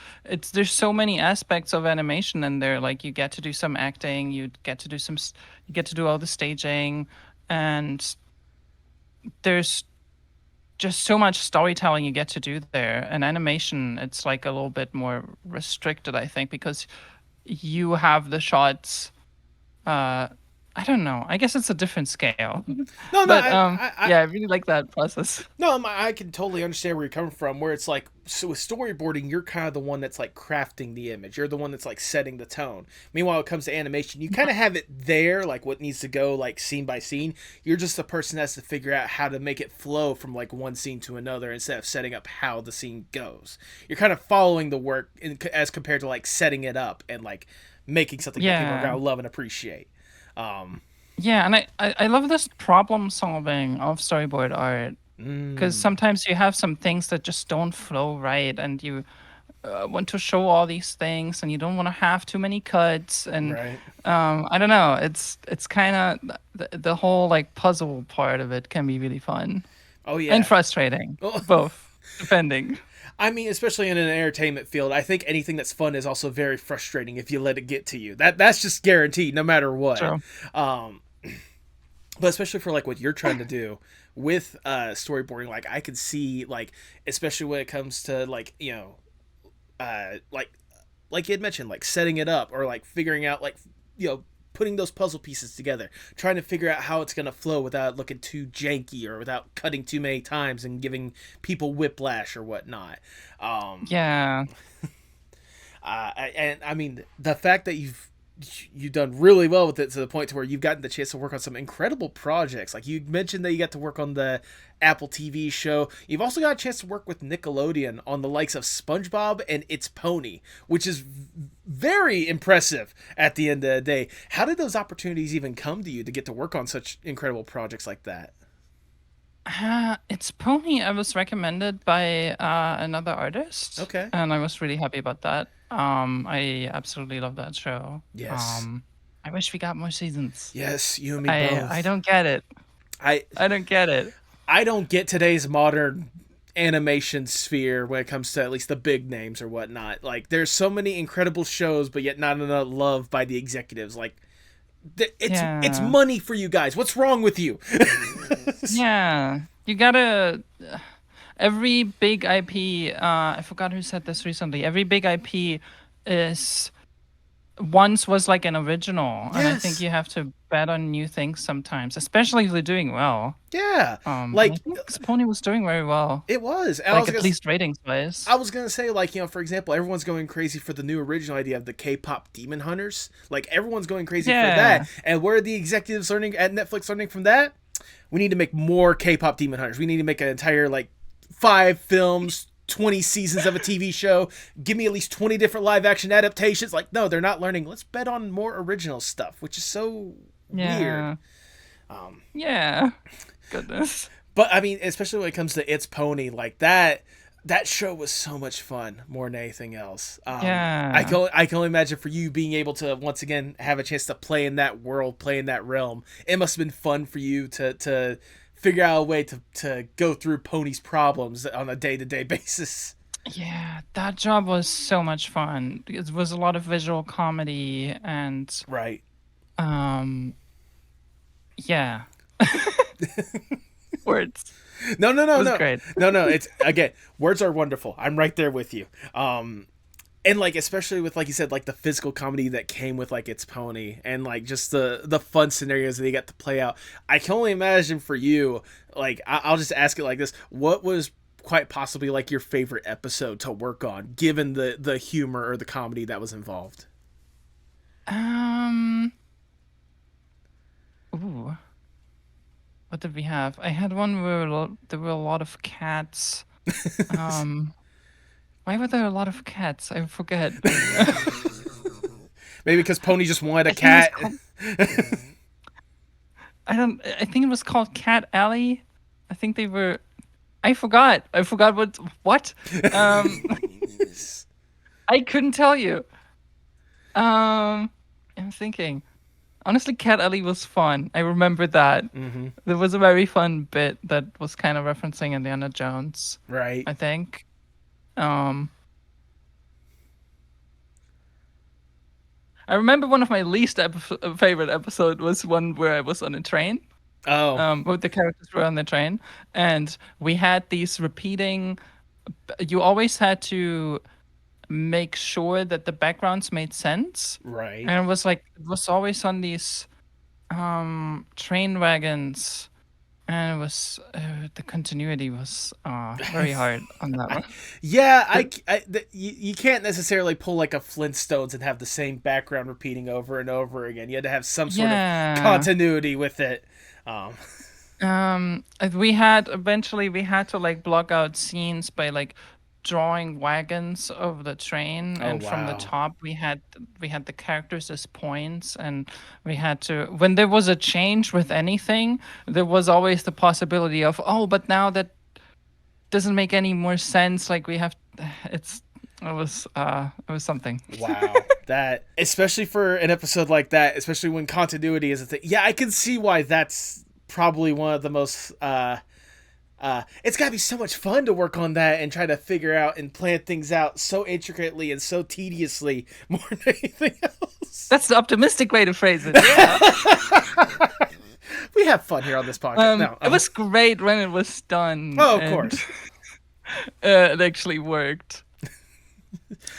there's so many aspects of animation in there. Like you get to do some acting, you get to do all the staging, and there's just so much storytelling you get to do there. And animation, it's like a little bit more restricted, I think, because you have the shots. I don't know. I guess it's a different scale. No, no, But yeah, I really like that process. no, I can totally understand where you're coming from. Where it's like, so with storyboarding, you're kind of the one that's like crafting the image. You're the one that's like setting the tone. Meanwhile, when it comes to animation, you kind of have it there, like what needs to go, like scene by scene. You're just the person that has to figure out how to make it flow from like one scene to another instead of setting up how the scene goes. You're kind of following the work as compared to like setting it up and like making something that people are Yeah. gonna love and appreciate. Um, Yeah, and I love this problem solving of storyboard art because mm, sometimes you have some things that just don't flow right, and you want to show all these things, and you don't want to have too many cuts, and right. I don't know. It's kind of the whole like puzzle part of it can be really fun Oh and yeah. frustrating, both depending. I mean, especially in an entertainment field, I think anything that's fun is also very frustrating if you let it get to you. That's just guaranteed, no matter what. True. Um, but especially for like what you're trying to do with storyboarding, like I could see like, especially when it comes to like uh, like like you had mentioned, like setting it up or like figuring out like putting those puzzle pieces together, trying to figure out how it's going to flow without looking too janky or without cutting too many times and giving people whiplash or whatnot. Um, Yeah. and I mean the fact that you've done really well with it to the point to where you've gotten the chance to work on some incredible projects. Like you mentioned that you got to work on the Apple TV show. You've also got a chance to work with Nickelodeon on the likes of SpongeBob and It's Pony, which is very impressive at the end of the day. How did those opportunities even come to you to get to work on such incredible projects like that? It's Pony. I was recommended by another artist, Okay. and I was really happy about that. I absolutely love that show. Yes. I wish we got more seasons. Yes, you and me I both. don't get it. I I don't get it. I don't get today's modern animation sphere when it comes to at least the big names or whatnot. Like, there's so many incredible shows, but yet not enough love by the executives. Like, it's Yeah, money for you guys. What's wrong with you? yeah. You gotta. Every big IP. I forgot who said this recently. Every big IP is once was like an original, and I think Yes. you have to bet on new things sometimes, especially if they're doing well. Yeah. And I Like think Pony was doing very well, it was. like at least ratings wise. I was gonna say, like, for example, everyone's going crazy for the new original idea of the K-pop Demon Hunters. Like, everyone's going crazy for Yeah, that. And where are the executives learning at Netflix learning from that? We need to make more K-pop Demon Hunters. We need to make an entire like 5 films, 20 seasons of a TV show. Give me at least 20 different live action adaptations. Like, no, they're not learning. Let's bet on more original stuff, which is so weird. yeah, yeah. Goodness. But I mean, especially when it comes to It's Pony, like that show was so much fun more than anything else. Yeah, I can only imagine for you being able to once again have a chance to play in that world, play in that realm. It must have been fun for you to figure out a way to go through Pony's problems on a day to day basis. yeah. That job was so much fun. It was a lot of visual comedy and Right. um, yeah. Words. No, no, It no, was no, great. no, no. It's again, words are wonderful. I'm right there with you. And like especially with like you said, like the physical comedy that came with like It's Pony, and like just the fun scenarios that they got to play out. I can only imagine for you. Like I'll just ask it like this: what was quite possibly like your favorite episode to work on, given the humor or the comedy that was involved? Um. Ooh. What did we have? I had one where there were a lot of cats. Um. Why were there a lot of cats? I forget. Maybe because Pony just wanted a I think it was cat. called. I don't. I think it was called Cat Alley. I think they were. I forgot. I forgot what. What? Um. I couldn't tell you. I'm thinking. Honestly, Cat Alley was fun. I remember that. Mm-hmm. There was a very fun bit that was kind of referencing Indiana Jones, Right. I think. Um, I remember one of my least favorite episode was one where I was on a train. Oh, Both the characters were on the train, and we had these repeating. You always had to make sure that the backgrounds made sense, right. and it was always on these train wagons, and it was the continuity was very hard on that one. Yeah, But you can't necessarily pull like a Flintstones and have the same background repeating over and over again. You had to have some sort of yeah. continuity with it. Um, We had eventually we had to like block out scenes by like drawing wagons of the train, oh and from the wow. top we had the characters as points, and we had to when there was a change with anything, there was always the possibility of, oh, but now that doesn't make any more sense. Like we have, it's it was something. Wow. That, especially for an episode like that, especially when continuity is a thing. Yeah, I can see why that's probably one of the most it's got to be so much fun to work on that and try to figure out and plan things out so intricately and so tediously more than anything else. That's the optimistic way to phrase it. Yeah. We have fun here on this podcast. No, It was great when it was done. oh, of And course. it actually worked.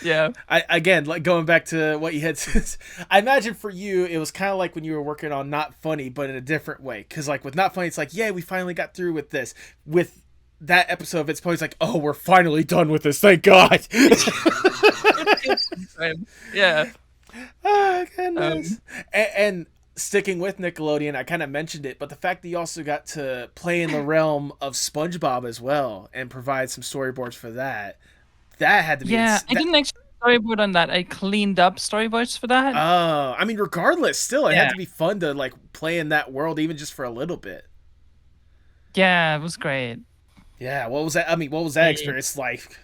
Yeah. Again, like going back to what you had said, I imagine for you it was kind of like when you were working on Not Funny, but in a different way. Because like with Not Funny, it's like, yeah, we finally got through with this. With that episode of It's Funny, it's like, oh, we're finally done with this. Thank God. Yeah. Oh goodness. And sticking with Nickelodeon, I kind of mentioned it, but the fact that you also got to play in the realm of SpongeBob as well and provide some storyboards for that. That had to be Yeah. I didn't actually storyboard on that. I cleaned up storyboards for that. Oh, I mean, regardless, still, it had Yeah. to be fun to like play in that world, even just for a little bit. Yeah, it was great. Yeah, what was that? I mean, what was that experience like?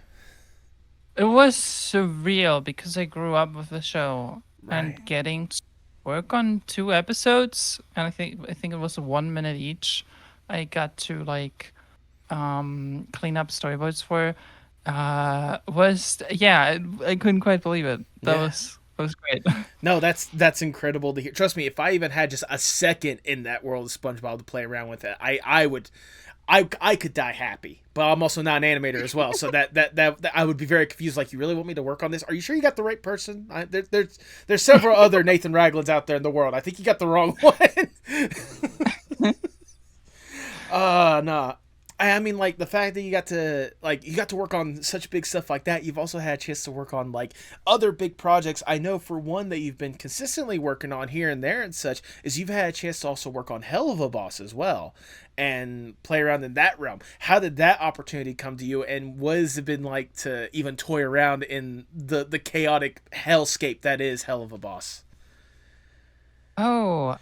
It was surreal because I grew up with the show Right. and getting to work on 2 episodes, and I think it was 1 minute each. I got to like clean up storyboards for was yeah, I couldn't quite believe it. Yeah. That was great. No, that's incredible to hear. Trust me, if I even had just a second in that world of SpongeBob to play around with it, I would, I could die happy. But I'm also not an animator as well, so that I would be very confused. Like, you really want me to work on this? Are you sure you got the right person? There's several other Nathan Raglands out there in the world. I think you got the wrong one. No. I mean, like the fact that you got to work on such big stuff like that. You've also had a chance to work on like other big projects. I know for one that you've been consistently working on here and there and such is you've had a chance to also work on Hell of a Boss as well and play around in that realm. How did that opportunity come to you, and what has it been like to even toy around in the chaotic hellscape that is Hell of a Boss? Oh,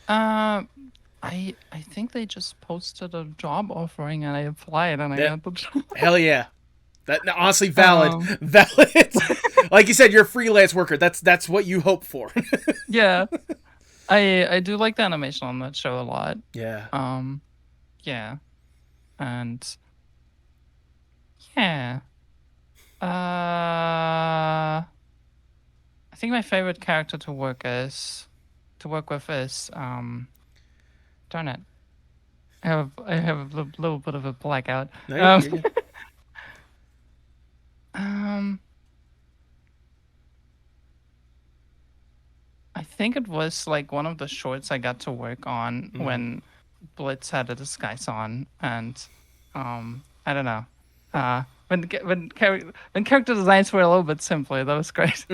I think they just posted a job offering and I applied and I Yeah, got the job. hell yeah. That, no, honestly, valid, Um, valid. Like you said, you're a freelance worker. That's what you hope for. yeah. I do like the animation on that show a lot. Yeah. Um, yeah. And yeah. I think my favorite character to work with is darn it. I have a little bit of a blackout. No, Um, you're good. um I think it was like one of the shorts I got to work on when Blitz had a disguise on, and I don't know. When character designs were a little bit simpler, that was great.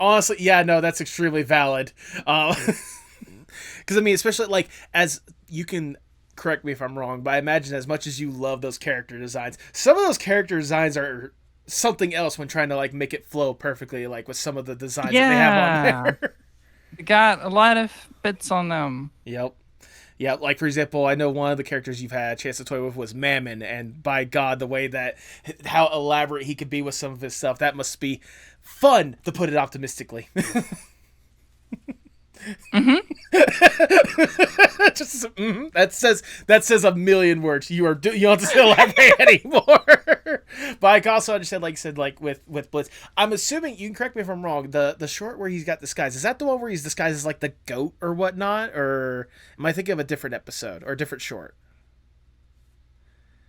Honestly, yeah, no, that's extremely valid. Because I mean, especially like as you can correct me if I'm wrong, but I imagine as much as you love those character designs, some of those character designs are something else when trying to like make it flow perfectly, like with some of the designs that they have on Yeah, there. got a lot of bits on them. Yep. Yeah, like for example, I know one of the characters you've had a chance to toy with was Mammon, and by God, the way that how elaborate he could be with some of his stuff, that must be fun to put it optimistically. Mm-hmm. Just that says a million words. You don't have to elaborate anymore. But I also understand, like you said, like with Blitz. I'm assuming, you can correct me if I'm wrong. The short where he's got disguised, is that the one where he's disguised as like the goat or whatnot, or am I thinking of a different episode or a different short?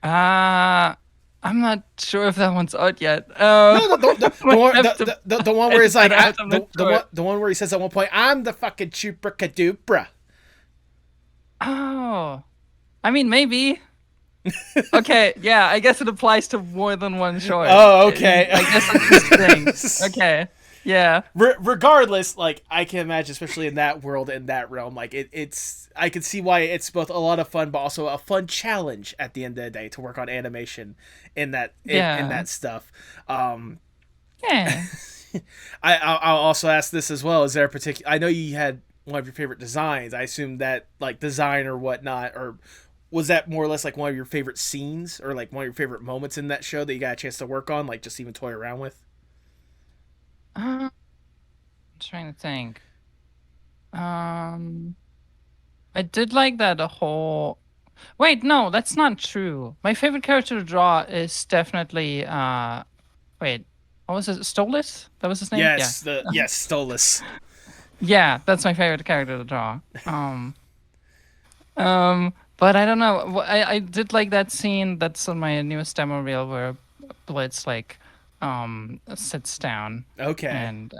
I'm not sure if that one's out yet. No, the one where it's like I'm not sure. the one where he says at one point, "I'm the fucking chupa. Oh, I mean, maybe. Okay, yeah, I guess it applies to more than one short. Oh, okay. I guess that's the thing. Okay, yeah. Regardless, like I can imagine, especially in that world, in that realm, like it's I can see why it's both a lot of fun, but also a fun challenge at the end of the day to work on animation in in that stuff. Yeah. I'll also ask this as well. Is there a particular? I know you had one of your favorite designs. I assume that like design or whatnot, or was that more or less like one of your favorite scenes or like one of your favorite moments in that show that you got a chance to work on, like just even toy around with? I'm trying to think. Um, I did like that a whole. Wait, no, that's not true. My favorite character to draw is definitely wait, what was it? Stolas? That was his name? Yeah. Yes, Stolas. Yeah, that's my favorite character to draw. But I don't know. I did like that scene that's on my newest demo reel where Blitz like sits down Okay. and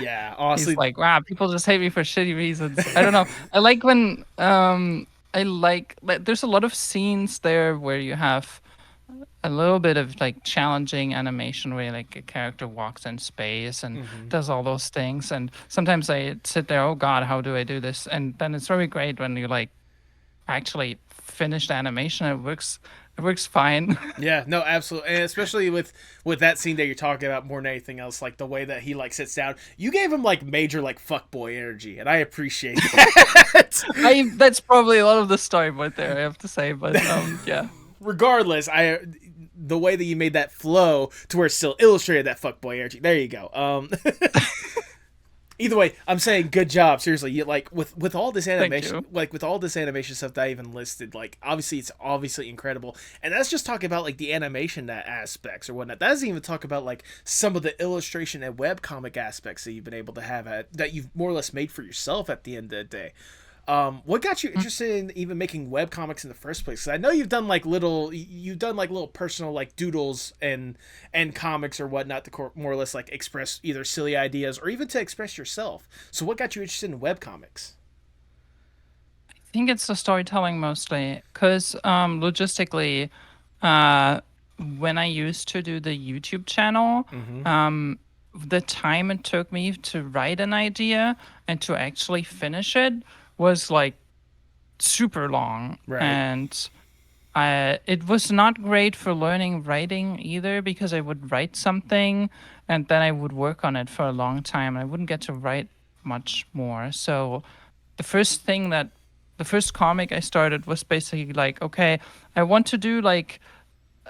Yeah, honestly, he's like, wow, people just hate me for shitty reasons. I don't know. I like when I like there's a lot of scenes there where you have a little bit of like challenging animation where like a character walks in space and does all those things, and sometimes I sit there, oh god, how do I do this? And then it's very great when you like actually finish the animation. It works fine. yeah, no, absolutely, and especially with that scene that you're talking about more than anything else, like the way that he like sits down, you gave him like major like fuckboy energy, and I appreciate that. That's probably a lot of the storyboard there, I have to say, but yeah. Regardless, the way that you made that flow to where it still illustrated that fuckboy energy. There you go. Either way, I'm saying good job. Seriously, you like with all this animation, like with all this animation stuff that I even listed. Like obviously, it's obviously incredible, and that's just talking about like the animation aspects or whatnot. That doesn't even talk about like some of the illustration and webcomic aspects that you've been able to have that you've more or less made for yourself at the end of the day. What got you interested in even making web comics in the first place? 'Cause I know you've done like little personal like doodles and comics or whatnot to more or less like express either silly ideas or even to express yourself. So what got you interested in web comics? I think it's the storytelling mostly, because logistically, uh, when I used to do the YouTube channel, the time it took me to write an idea and to actually finish it was like super long. Right. And it was not great for learning writing either, because I would write something and then I would work on it for a long time. I wouldn't get to write much more. So the first thing that the first comic I started was basically like, okay, I want to do like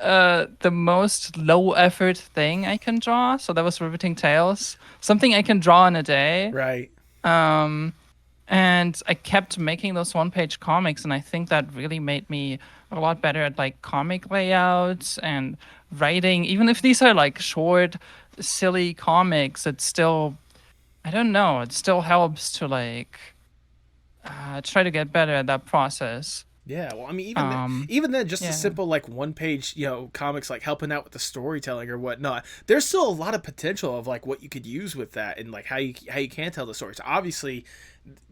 the most low effort thing I can draw. So that was Riveting Tales, something I can draw in a day. Right. And I kept making those one-page comics, and I think that really made me a lot better at like comic layouts and writing. Even if these are like short, silly comics, it's still, I don't know, it still helps to like try to get better at that process. Yeah, well, I mean, even then, just a simple like one page, comics like helping out with the storytelling or whatnot. There's still a lot of potential of like what you could use with that and like how you can tell the stories. Obviously,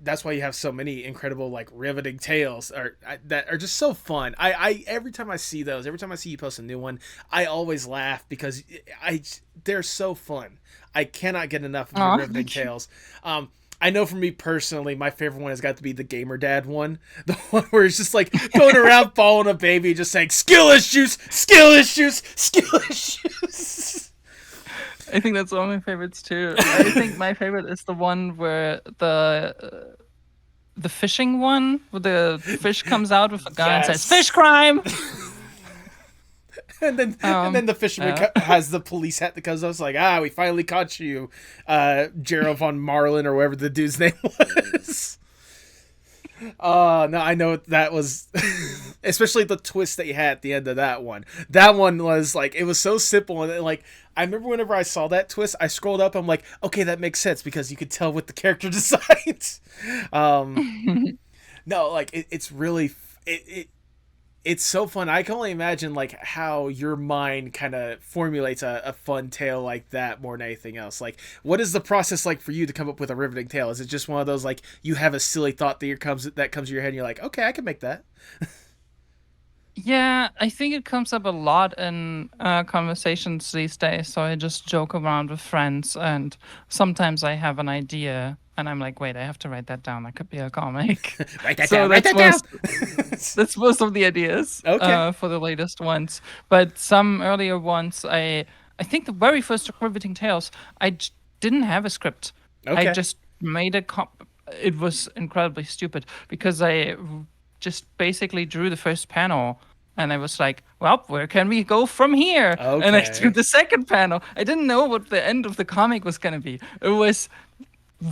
that's why you have so many incredible like riveting tales that are just so fun. I every time I see those, every time I see you post a new one, I always laugh because they're so fun. I cannot get enough of the riveting tales. I know for me personally, my favorite one has got to be the Gamer Dad one. The one where it's just like going around following a baby, just saying, skill issues, skill issues, skill issues. I think that's one of my favorites too. I think my favorite is the one where the fishing one, where the fish comes out with a gun and says, fish crime! and then the fisherman has the police hat that comes up. It's like, we finally caught you, Gerald von Marlin or whatever the dude's name was. No, I know that was, especially the twist that you had at the end of that one. That one was like, it was so simple, and like, I remember whenever I saw that twist, I scrolled up. I'm like, okay, that makes sense because you could tell what the character decides. No, like it's really it's so fun. I can only imagine like how your mind kind of formulates a fun tale like that more than anything else. Like, what is the process like for you to come up with a riveting tale? Is it just one of those like you have a silly thought that comes to your head and you're like, okay, I can make that? Yeah, I think it comes up a lot in conversations these days. So I just joke around with friends, and sometimes I have an idea, and I'm like, wait, I have to write that down. That could be a comic. Write that down. Write that down. That's most of the ideas for the latest ones. But some earlier ones, I think the very first Riveting Tales, didn't have a script. Okay. I just made it was incredibly stupid because I just basically drew the first panel and I was like, well, where can we go from here? Okay. And I drew the second panel. I didn't know what the end of the comic was going to be. It was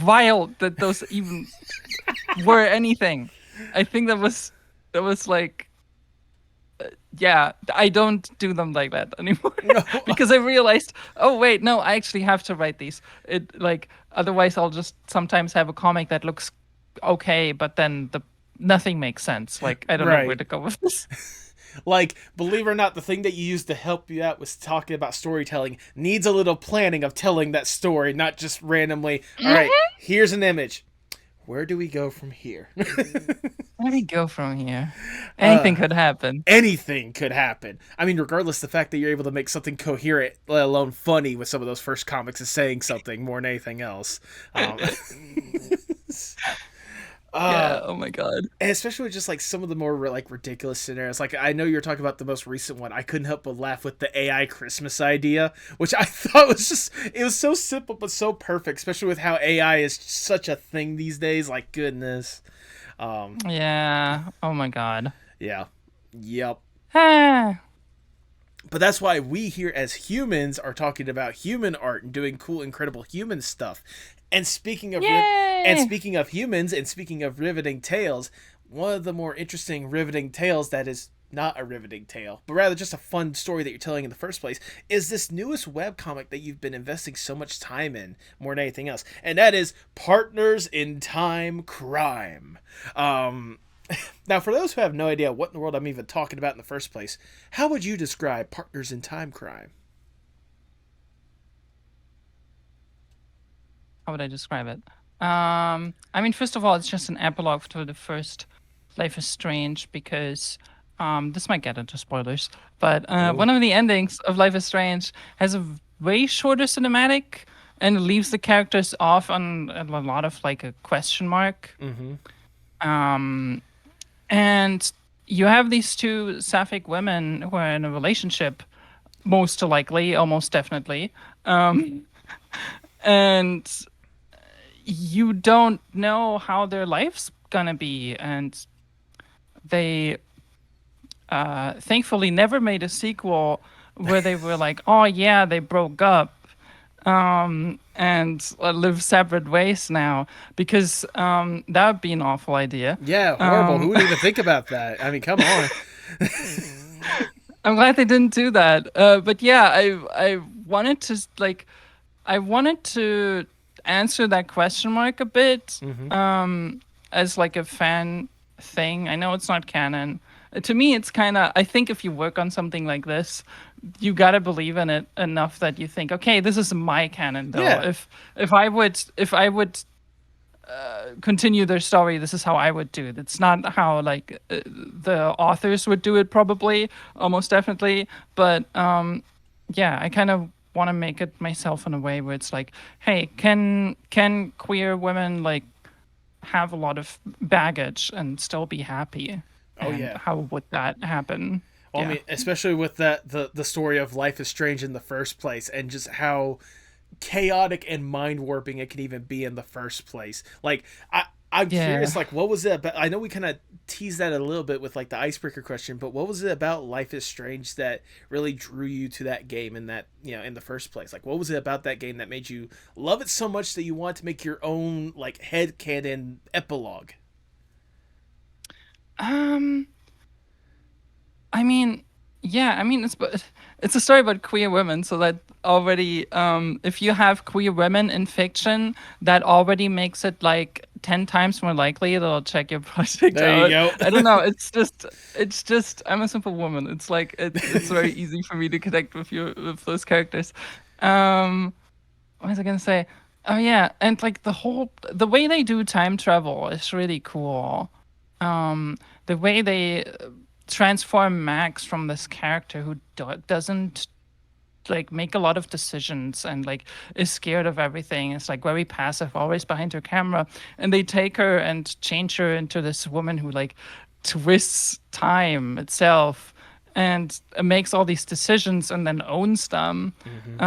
wild that those even were anything. I think that was like, yeah, I don't do them like that anymore. No. Because I realized, oh wait, no, I actually have to write these. Otherwise I'll just sometimes have a comic that looks okay, but then nothing makes sense. Like, I don't know where to go with this. Like, believe it or not, the thing that you used to help you out was talking about storytelling needs a little planning of telling that story, not just randomly, all right, here's an image. Where do we go from here? Where do we go from here? Anything could happen. Anything could happen. I mean, regardless, the fact that you're able to make something coherent, let alone funny with some of those first comics is saying something more than anything else. Yeah, oh my god. And especially with just like some of the more like ridiculous scenarios. Like, I know you're talking about the most recent one. I couldn't help but laugh with the AI Christmas idea, which I thought was it was so simple but so perfect, especially with how AI is such a thing these days. Like, goodness. Yeah. Oh my god. Yeah. Yep. Ah. But that's why we here as humans are talking about human art and doing cool, incredible human stuff. And speaking of humans and speaking of riveting tales, one of the more interesting riveting tales that is not a riveting tale, but rather just a fun story that you're telling in the first place, is this newest webcomic that you've been investing so much time in more than anything else. And that is Partners in Time Crime. Now, for those who have no idea what in the world I'm even talking about in the first place, how would you describe Partners in Time Crime? How would I describe it? I mean, first of all, it's just an epilogue to the first Life is Strange because this might get into spoilers, but one of the endings of Life is Strange has a way shorter cinematic and leaves the characters off on a lot of like a question mark. And you have these two sapphic women who are in a relationship, most likely, almost definitely. And you don't know how their life's gonna be. And they thankfully never made a sequel where they were like, oh yeah, they broke up and live separate ways now, because that would be an awful idea. Yeah, horrible. Who would even think about that? I mean, come on. I'm glad they didn't do that. But yeah, I wanted to answer that question mark a bit as like a fan thing. I know it's not canon. To me, it's kind of, I think if you work on something like this, you got to believe in it enough that you think, okay, this is my canon though. Yeah. If I would continue their story, this is how I would do it. It's not how like the authors would do it, probably, almost definitely. But yeah, I kind of want to make it myself in a way where it's like, hey, can queer women like have a lot of baggage and still be happy? Oh, and yeah. how would that happen? Well, Yeah. I mean, especially with the story of Life is Strange in the first place, and just how chaotic and mind warping it can even be in the first place. Like, I'm Yeah. curious, like, what was it about? I know we kind of teased that a little bit with like the icebreaker question, but what was it about Life is Strange that really drew you to that game in that, in the first place? Like, what was it about that game that made you love it so much that you wanted to make your own like headcanon epilogue? Um, I mean, yeah, I mean it's a story about queer women, so that already if you have queer women in fiction, that already makes it like 10 times more likely they'll check your project There you out. go. I don't know, it's just I'm a simple woman. It's like it's very easy for me to connect with those characters. Um what was I gonna say? Oh yeah, and like the way they do time travel is really cool. The way they transform Max from this character who doesn't like make a lot of decisions and like is scared of everything. It's like very passive, always behind her camera, and they take her and change her into this woman who like twists time itself and makes all these decisions and then owns them. Mm-hmm.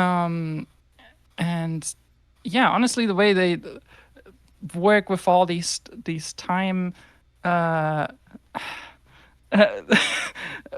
And yeah, honestly, the way they work with all these time uh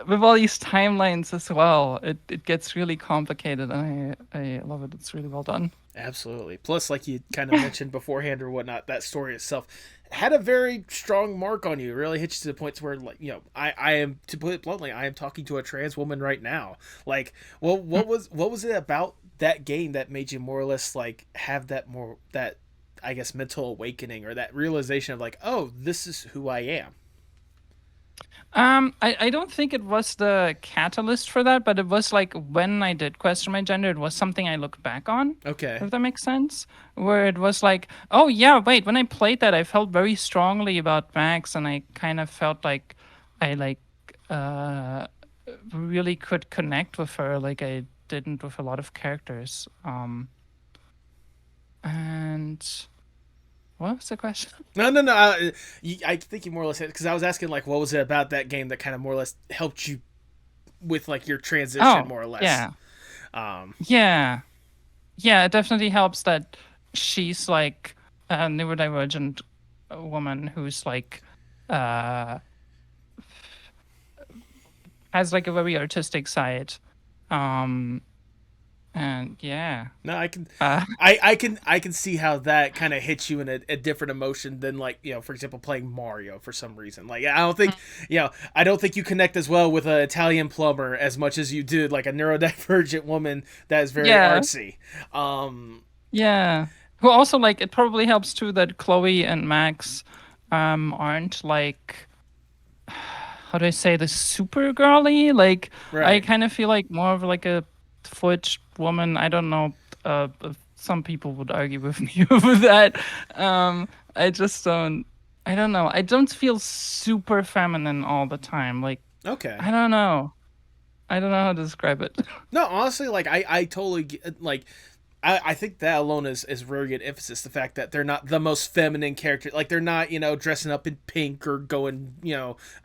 with all these timelines as well, it gets really complicated, and I love it. It's really well done. Absolutely. Plus, like you kind of mentioned beforehand or whatnot, that story itself had a very strong mark on you. It really hits you to the point where, like, I am, to put it bluntly, I am talking to a trans woman right now. Like, well, what was it about that game that made you more or less like have that I guess mental awakening or that realization of like, oh, this is who I am. I don't think it was the catalyst for that, but it was like when I did question my gender, it was something I looked back on, Okay. if that makes sense. Where it was like, oh yeah, wait, when I played that, I felt very strongly about Max, and I kind of felt like I uh really could connect with her like I didn't with a lot of characters. And what was the question? No, no, no. I think you more or less because I was asking like, what was it about that game that kind of more or less helped you with like your transition, Oh, more or less. yeah. Um, Yeah. Yeah, it definitely helps that she's like a neurodivergent woman who's like uh has like a very artistic side. Um and yeah. no, I can, Uh I can see how that kind of hits you in a different emotion than like for example, playing Mario for some reason. Like I don't think you connect as well with an Italian plumber as much as you do like a neurodivergent woman that is very yeah. artsy. Um, Yeah. Who also like it probably helps too that Chloe and Max aren't like how do I say this super girly? Like I right. kind of feel like more of like a Twitch woman. I don't know. Some people would argue with me over that. I just don't. I don't know. I don't feel super feminine all the time. Like Okay. I don't know. I don't know how to describe it. No, honestly, like I totally like I think that alone is really good emphasis. The fact that they're not the most feminine character, like they're not dressing up in pink or going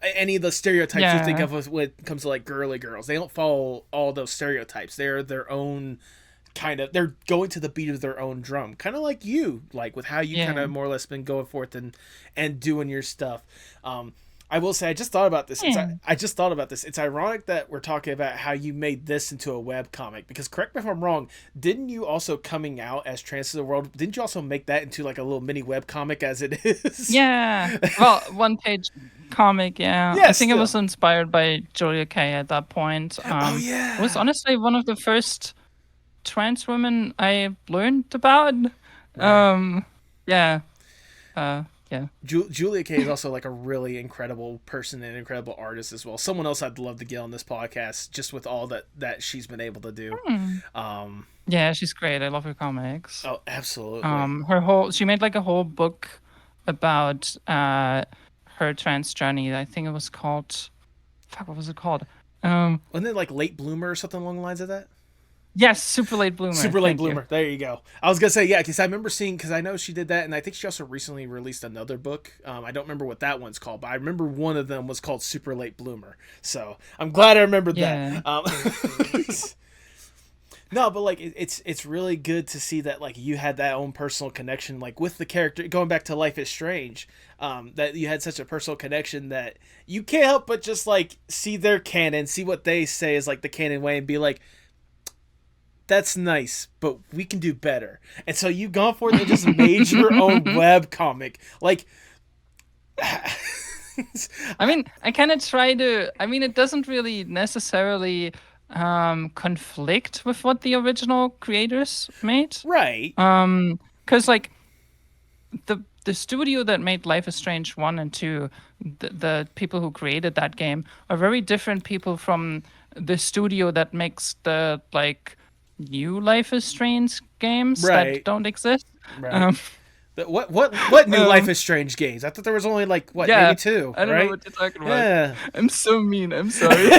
any of the stereotypes you think Yeah. of when it comes to like girly girls. They don't follow all those stereotypes. They're their own kind of. They're going to the beat of their own drum, kind of like you, like with how you kind Yeah. of more or less been going forth and doing your stuff. I will say, I just thought about this. Yeah. I just thought about this. It's ironic that we're talking about how you made this into a web comic because, correct me if I'm wrong, didn't you also coming out as trans to the world? Didn't you also make that into like a little mini web comic as it is? Yeah. Well, one page comic, yeah. I Yes, think it still. was inspired by Julia Kay at that point. Oh It was yeah. honestly one of the first trans women I learned about. Right. Um, yeah. Yeah. Julia Kay is also like a really incredible person and incredible artist as well. Someone else I'd love to get on this podcast just with all that she's been able to do. Hmm. Um, Yeah, she's great. I love her comics. oh, absolutely. She made like a whole book about her trans journey. I think it was called, fuck, what was it called? Um, Wasn't it like late bloomer or something along the lines of that? yes, Super Late Bloomer. Super late Thank you. bloomer. There you go. I was gonna say yeah, because I remember seeing because I know she did that, and I think she also recently released another book. I don't remember what that one's called, but I remember one of them was called Super Late Bloomer. So I'm glad I remembered that. Yeah. No, but like it's really good to see that like you had that own personal connection like with the character. Going back to Life is Strange, that you had such a personal connection that you can't help but just like see their canon, see what they say is like the canon way, and be like, that's nice, but we can do better. And so you gone for it and just made your own web comic. Like, I mean, I kind of try to. I mean, it doesn't really necessarily conflict with what the original creators made. right. Because like the studio that made Life is Strange 1 and 2, the people who created that game are very different people from the studio that makes the like new Life is Strange games Right. that don't exist. Right. What new Life is Strange games? I thought there was only like maybe two. I don't right? know what you're talking about. Yeah. I'm so mean. I'm sorry.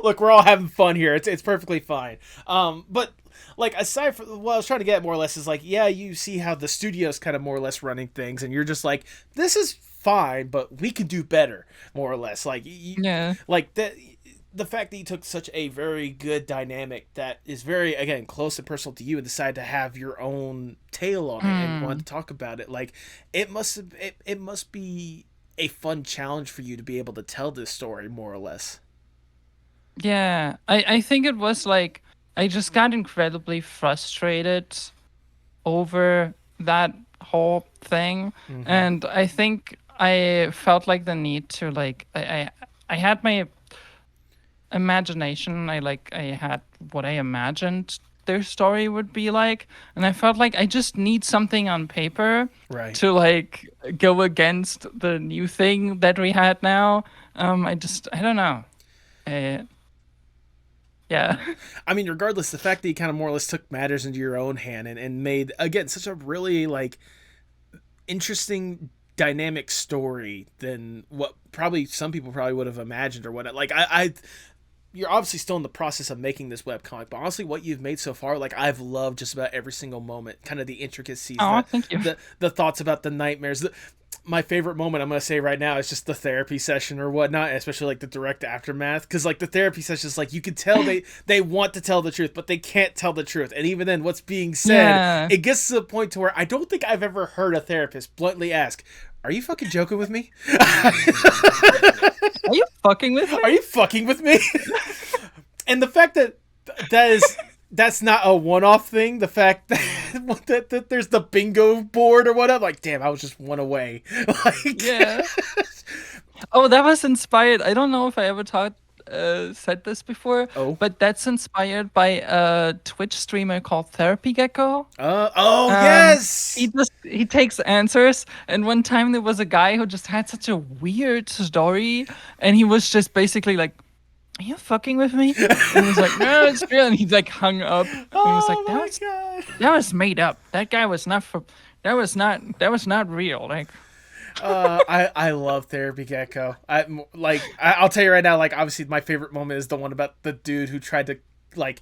Look, we're all having fun here. It's perfectly fine. But like aside from what I was trying to get more or less is like, yeah, you see how the studio's kind of more or less running things, and you're just like, this is fine, but we can do better, more or less. Like, Yeah. like that. The fact that you took such a very good dynamic that is very, again, close and personal to you and decided to have your own tale on it and wanted to talk about it, like, it must be a fun challenge for you to be able to tell this story, more or less. Yeah. I think it was like I just got incredibly frustrated over that whole thing. And I think I felt like the need to like I had my imagination. I had what I imagined their story would be like, and I felt like I just need something on paper Right. to like go against the new thing that we had now. I don't know. Yeah. I mean, regardless, the fact that you kind of more or less took matters into your own hand and made, again, such a really, like, interesting dynamic story than what probably some people probably would have imagined or what. Like, you're obviously still in the process of making this webcomic, but honestly, what you've made so far, like, I've loved just about every single moment, kind of the intricacies, Thank you. the thoughts about the nightmares. My favorite moment, I'm going to say right now, is just the therapy session or whatnot, especially, like, the direct aftermath, because, like, the therapy session is, like, you can tell they want to tell the truth, but they can't tell the truth, and even then, what's being said, it gets to the point to where I don't think I've ever heard a therapist bluntly ask, are you fucking joking with me? Are you fucking with me? Are you fucking with me? And the fact that that's not a one-off thing. The fact that there's the bingo board or whatever. Like, damn, I was just one away. Like, Yeah. Oh, that was inspired. I don't know if I ever said this before. Oh. But that's inspired by a Twitch streamer called Therapy Gecko. Yes. He takes answers, and one time there was a guy who just had such a weird story, and he was just basically like, "Are you fucking with me?" And he was like, "No, it's real." And he like hung up. And he was like, that was made up. That guy was not that was not real. Like, I love Therapy Gecko. I'll tell you right now, like, obviously my favorite moment is the one about the dude who tried to, like,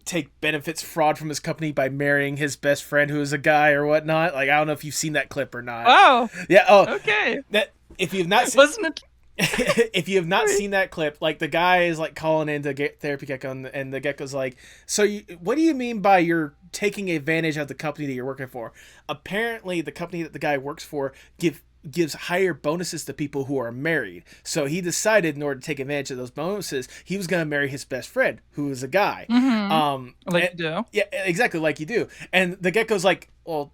take benefits fraud from his company by marrying his best friend who is a guy or whatnot. Like, I don't know if you've seen that clip or not. oh, Yeah. Oh, okay. that if you've not seen, Wasn't it? if you have not seen that clip, like, the guy is like calling in to get Therapy Gecko, and the Gecko's like, so what do you mean by you're taking advantage of the company that you're working for? Apparently the company that the guy works for gives higher bonuses to people who are married. So he decided in order to take advantage of those bonuses, he was going to marry his best friend, who is a guy. Like you do. Yeah, exactly, like you do. And the Gecko's like, well,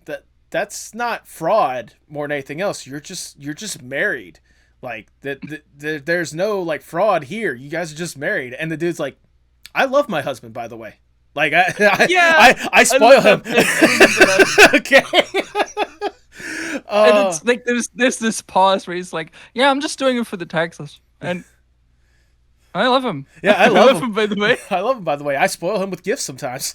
that's not fraud more than anything else. You're just married. Like, there's no, like, fraud here. You guys are just married. And the dude's like, I love my husband, by the way. Like, I spoil him. Okay. And it's like there's this pause where he's like, "Yeah, I'm just doing it for the taxes," and I love him. Yeah, I love him. By the way, I love him. By the way, I spoil him with gifts sometimes.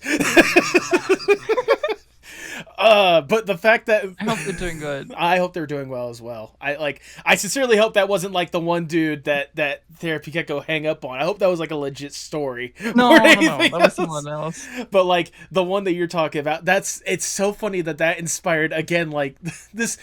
But the fact that I hope they're doing good. I hope they're doing well as well. I sincerely hope that wasn't like the one dude that Therapy Gecko hang up on. I hope that was like a legit story. No, that was someone else. But like the one that you're talking about, it's so funny that inspired, again, like this.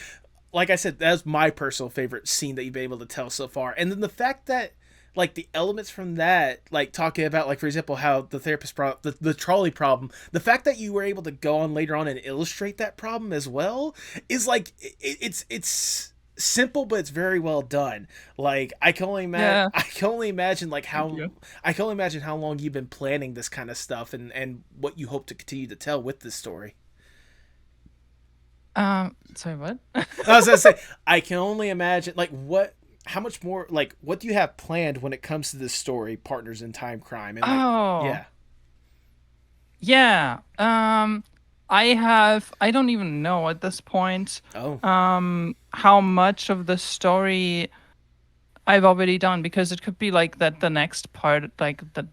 Like I said, that's my personal favorite scene that you've been able to tell so far. And then the fact that like the elements from that, like talking about, like, for example, how the therapist problem, the trolley problem, the fact that you were able to go on later on and illustrate that problem as well is like it's simple, but it's very well done. Like Yeah. I can only imagine like Thank how you. I can only imagine how long you've been planning this kind of stuff and what you hope to continue to tell with this story. Sorry, what? I was gonna say, I can only imagine like how much more, like, what do you have planned when it comes to this story, Partners in Time Crime, and like, Oh, yeah, yeah. I don't even know at this point, oh, how much of the story I've already done, because it could be like that the next part, like the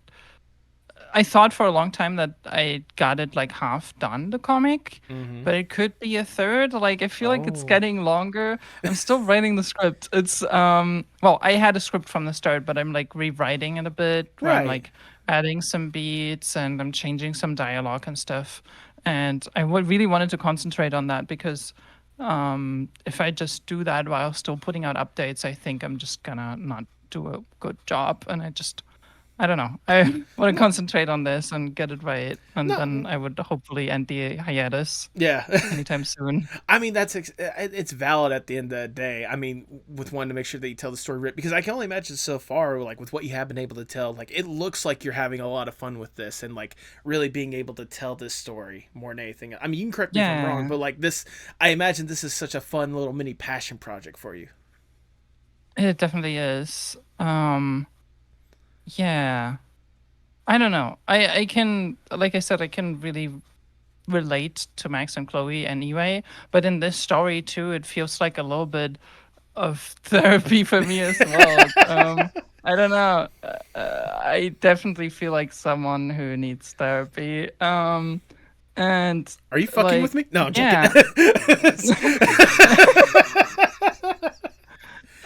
I thought for a long time that I got it like half done, the comic, mm-hmm, but it could be a third. Like I feel like it's oh, getting longer. I'm still writing the script. It's well, I had a script from the start, but I'm like rewriting it a bit, where I'm right, like adding some beats and I'm changing some dialogue and stuff. And I would really wanted to concentrate on that, because if I just do that while still putting out updates, I think I'm just gonna not do a good job. And I don't know. I want to no, concentrate on this and get it right, and then no, I would hopefully end the hiatus yeah. anytime soon. I mean, it's valid at the end of the day. I mean, with wanting to make sure that you tell the story right, because I can only imagine so far, like with what you have been able to tell, like it looks like you're having a lot of fun with this and like really being able to tell this story more than anything. I mean, you can correct me if I'm wrong, Yeah, but like this, I imagine this is such a fun little mini passion project for you. it definitely is. Yeah. I don't know. I can, like I said, I can really relate to Max and Chloe anyway, but in this story too, it feels like a little bit of therapy for me as well. I don't know. I definitely feel like someone who needs therapy. And Are you fucking with like, me? No, I'm joking.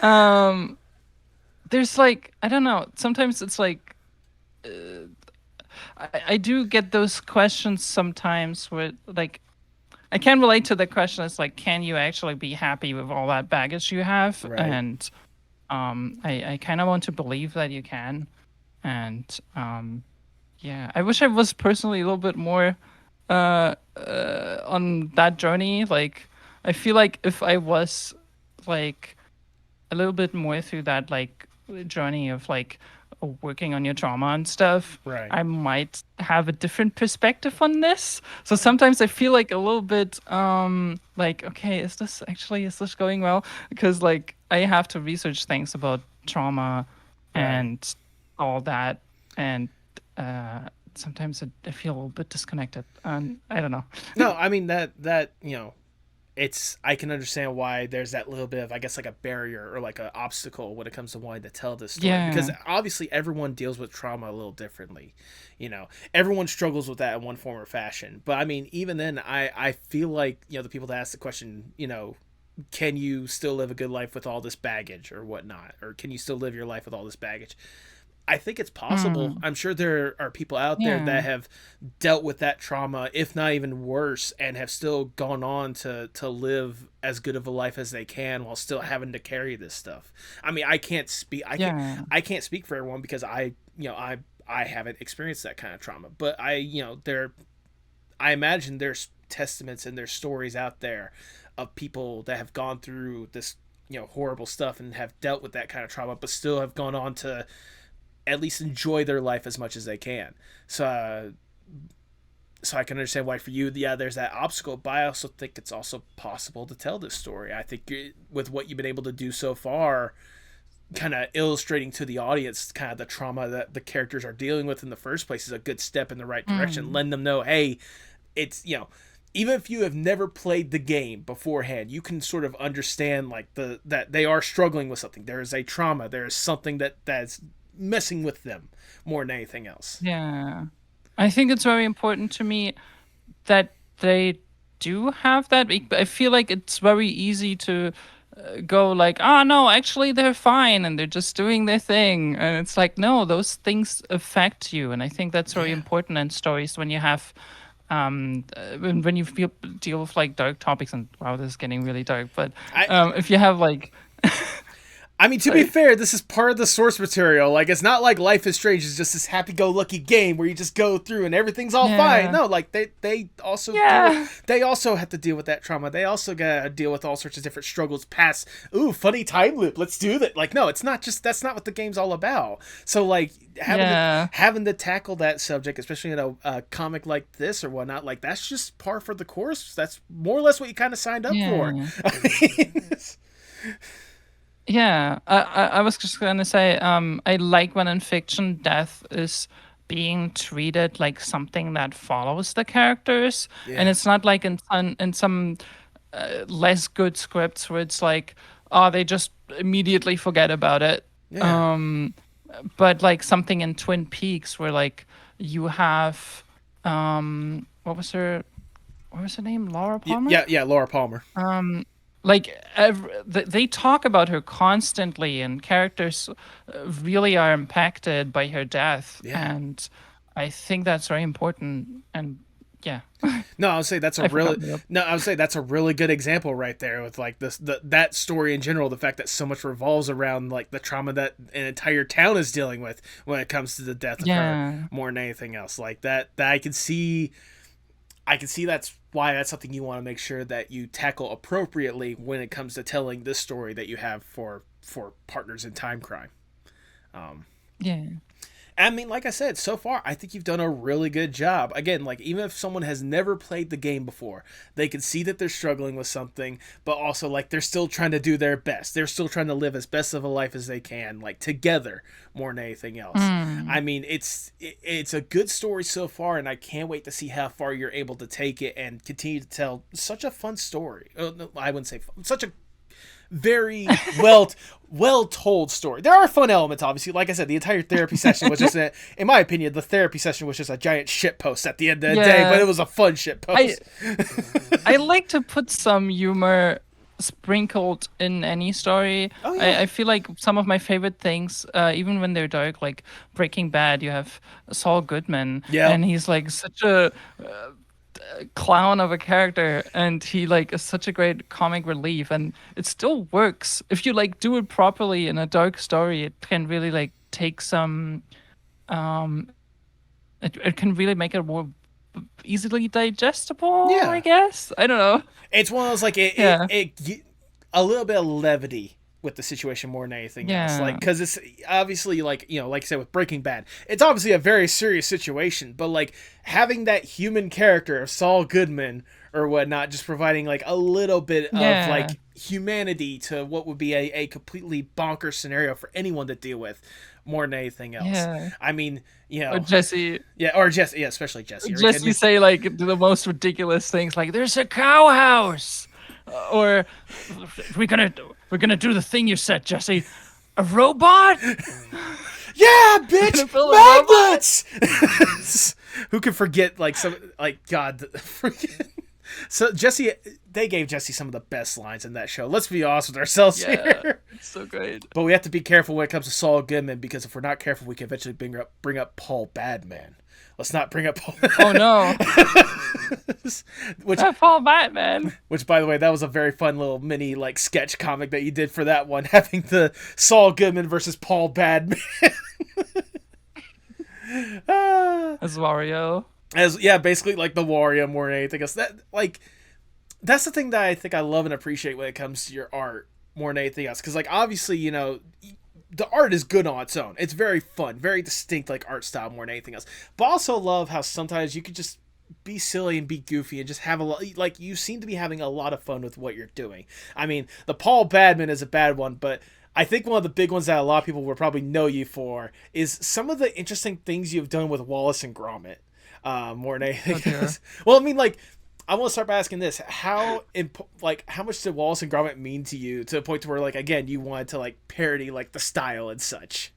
yeah. um, there's like, I don't know. Sometimes it's like, I do get those questions sometimes where like I can relate to the question. It's like, can you actually be happy with all that baggage you have? Right. And I kind of want to believe that you can. And yeah, I wish I was personally a little bit more on that journey. Like, I feel like if I was like a little bit more through that like journey of like working on your trauma and stuff, Right. I might have a different perspective on this. So sometimes I feel like a little bit like, okay, is this going well? Because like I have to research things about trauma Right. and all that, and sometimes I feel a little bit disconnected, and I don't know. No, I mean that it's, I can understand why there's that little bit of, I guess, like a barrier or like an obstacle when it comes to wanting to tell this story, because Yeah, obviously everyone deals with trauma a little differently. Everyone struggles with that in one form or fashion. But I mean, even then, I feel like, the people that ask the question, can you still live a good life with all this baggage or whatnot, or can you still live your life with all this baggage? I think it's possible. mm, I'm sure there are people out there yeah, that have dealt with that trauma, if not even worse, and have still gone on to live as good of a life as they can while still having to carry this stuff. I mean, I can't speak. yeah, I can't speak for everyone because I haven't experienced that kind of trauma. But I imagine there's testaments and there's stories out there of people that have gone through this horrible stuff and have dealt with that kind of trauma, but still have gone on to at least enjoy their life as much as they can. So, so I can understand why for you, yeah, there's that obstacle. But I also think it's also possible to tell this story. I think with what you've been able to do so far, kind of illustrating to the audience kind of the trauma that the characters are dealing with in the first place is a good step in the right direction. mm, Letting them know, hey, it's even if you have never played the game beforehand, you can sort of understand like that they are struggling with something. There is a trauma. There is something that's messing with them more than anything else. yeah. I think it's very important to me that they do have that. I feel like it's very easy to go like, ah, no, actually they're fine and they're just doing their thing, and it's like, no, those things affect you, and I think that's very Yeah. important in stories when you have when you feel deal with like dark topics. And wow, this is getting really dark, but I if you have like I mean, to be fair, this is part of the source material. Like, it's not like Life is Strange is just this happy-go-lucky game where you just go through and everything's all fine. No, like they also they also have to deal with that trauma. They also gotta deal with all sorts of different struggles past. Ooh, funny time loop. Let's do that. Like, no, it's not just that's not what the game's all about. So like having to tackle that subject, especially in a comic like this or whatnot, like that's just par for the course. That's more or less what you kind of signed up for. I mean, yeah, I was just gonna say, I like when in fiction death is being treated like something that follows the characters, and it's not like in some less good scripts where it's like, oh, they just immediately forget about it. But like something in Twin Peaks where like you have, what was her name? Laura Palmer? Yeah, Laura Palmer. Like they talk about her constantly, and characters really are impacted by her death, and I think that's very important. And no, I would say that's a really good example right there with like that story in general. The fact that so much revolves around like the trauma that an entire town is dealing with when it comes to the death of her, more than anything else. Like that I can see that's why that's something you want to make sure that you tackle appropriately when it comes to telling this story that you have for partners in time crime. I mean, like I said, so far, I think you've done a really good job. Again, like, even if someone has never played the game before, they can see that they're struggling with something, but also, like, they're still trying to do their best. They're still trying to live as best of a life as they can, like, together, more than anything else. I mean, it's a good story so far, and I can't wait to see how far you're able to take it and continue to tell such a fun story. I wouldn't say fun, such a very well told story. There are fun elements, obviously. Like I said, the entire therapy session was just in my opinion, the therapy session was just a giant shit post at the end of the day, but it was a fun shit post. I like to put some humor sprinkled in any story. I feel like some of my favorite things, even when they're dark, like Breaking Bad, you have Saul Goodman, and he's like such a clown of a character, and he like is such a great comic relief, and it still works if you like do it properly in a dark story. It can really like take some it can really make it more easily digestible, I guess. I don't know, it's one of those like it a little bit of levity with the situation more than anything else, like, because it's obviously like, you know, like I said with Breaking Bad, it's obviously a very serious situation, but like having that human character of Saul Goodman or whatnot, just providing like a little bit of like humanity to what would be a completely bonkers scenario for anyone to deal with more than anything else. I mean, you know, or Jesse, especially Jesse. Jesse say like the most ridiculous things, like "There's a cow house," or we're gonna do the thing you said, Jesse. A robot? Yeah, bitch! Magnets! Who can forget, like, some, like, God, freaking... So, Jesse, they gave Jesse some of the best lines in that show. Let's be honest with ourselves here. It's so great. But we have to be careful when it comes to Saul Goodman, because if we're not careful, we can eventually bring up Paul Badman. Let's not bring up Paul... Oh, no. Paul Batman. Which, by the way, that was a very fun little mini like sketch comic that you did for that one, having the Saul Goodman versus Paul Badman. As Wario. Basically like the Wario more than anything else. That's the thing that I think I love and appreciate when it comes to your art more than anything else. Because like obviously, you know, the art is good on its own. It's very fun, very distinct like art style more than anything else. But I also love how sometimes you could just be silly and be goofy and just have a lot, like you seem to be having a lot of fun with what you're doing. I mean, the Paul Badman is a bad one, but I think one of the big ones that a lot of people will probably know you for is some of the interesting things you've done with Wallace and Gromit. More than anything else. Well, I mean, like, I want to start by asking this: how much did Wallace and Gromit mean to you, to the point to where, like, again, you wanted to like parody like the style and such?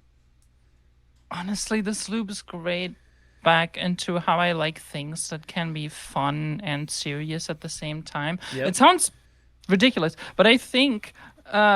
Honestly, this loop is great back into how I like things that can be fun and serious at the same time. It sounds ridiculous, but I think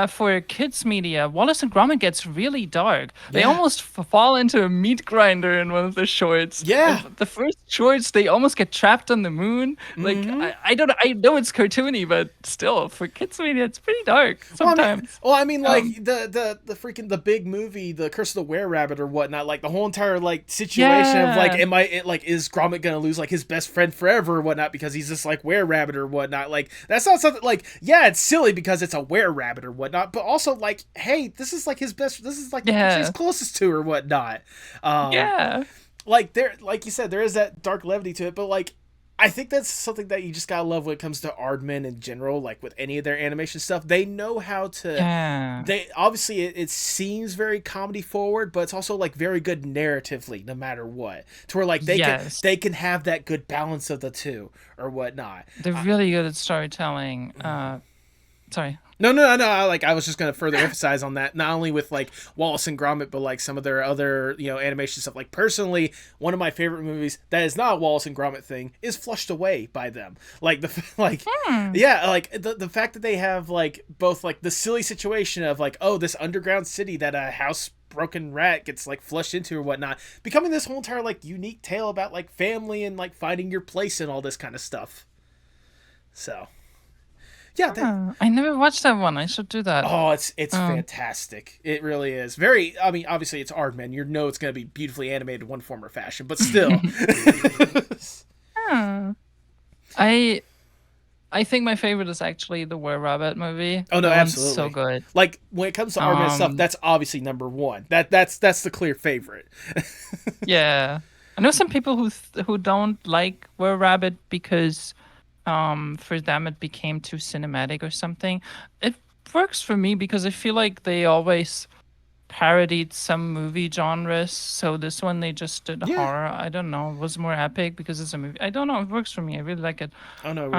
for kids media, Wallace and Gromit gets really dark. They Yeah. almost fall into a meat grinder in one of the shorts. Yeah. The first shorts, they almost get trapped on the moon. Like I don't, I know it's cartoony, but still, for kids media, it's pretty dark sometimes. Well, I mean, like the freaking the big movie, The Curse of the Were Rabbit or whatnot. Like the whole entire like situation of like, is Gromit gonna lose like his best friend forever or whatnot because he's this like were rabbit or whatnot? Like that's not something like it's silly because it's a were rabbit or whatnot, but also like, hey, this is like his best. This is like the person he's closest to or whatnot. Like there, like you said, there is that dark levity to it, but like I think that's something that you just gotta love when it comes to Aardman in general. Like with any of their animation stuff, they know how to. They obviously it seems very comedy forward, but it's also like very good narratively, no matter what. To where like they can have that good balance of the two or whatnot. They're really good at storytelling. Sorry. No. Like I was just gonna further emphasize on that. Not only with like Wallace and Gromit, but like some of their other animation stuff. Like personally, one of my favorite movies that is not a Wallace and Gromit thing is Flushed Away by them. Like the the fact that they have like both like the silly situation of like, oh, this underground city that a housebroken rat gets like flushed into or whatnot, becoming this whole entire like unique tale about like family and like finding your place and all this kind of stuff. So. Yeah, I never watched that one. I should do that. Oh, it's fantastic. It really is. Very. I mean, obviously, it's Aardman. You know, it's going to be beautifully animated in one form or fashion, but still. I think my favorite is actually the Were Rabbit movie. Oh no, that absolutely, so good. Like when it comes to Aardman stuff, that's obviously number one. That's the clear favorite. Yeah, I know some people who don't like Were Rabbit because. For them it became too cinematic or something. It works for me because I feel like they always parodied some movie genres. So this one they just did horror. I don't know. It was more epic because it's a movie. I don't know. It works for me. I really like it. Oh no.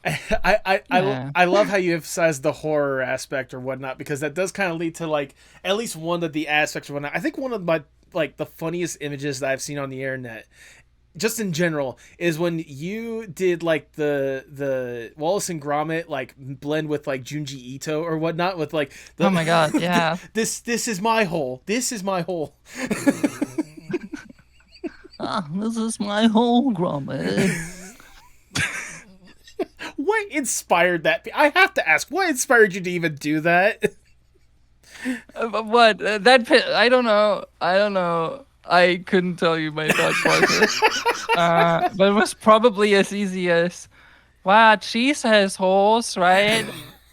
I love how you emphasize the horror aspect or whatnot, because that does kind of lead to like at least one of the aspects or whatnot. I think one of my like the funniest images that I've seen on the internet, just in general, is when you did like the Wallace and Gromit like blend with like Junji Ito or whatnot with like oh my god, yeah. This is my hole. This is my hole. This is my hole, Gromit. What inspired that? I have to ask, what inspired you to even do that? What that I don't know. I couldn't tell you my thought process. But it was probably as easy as, wow, cheese has holes, right?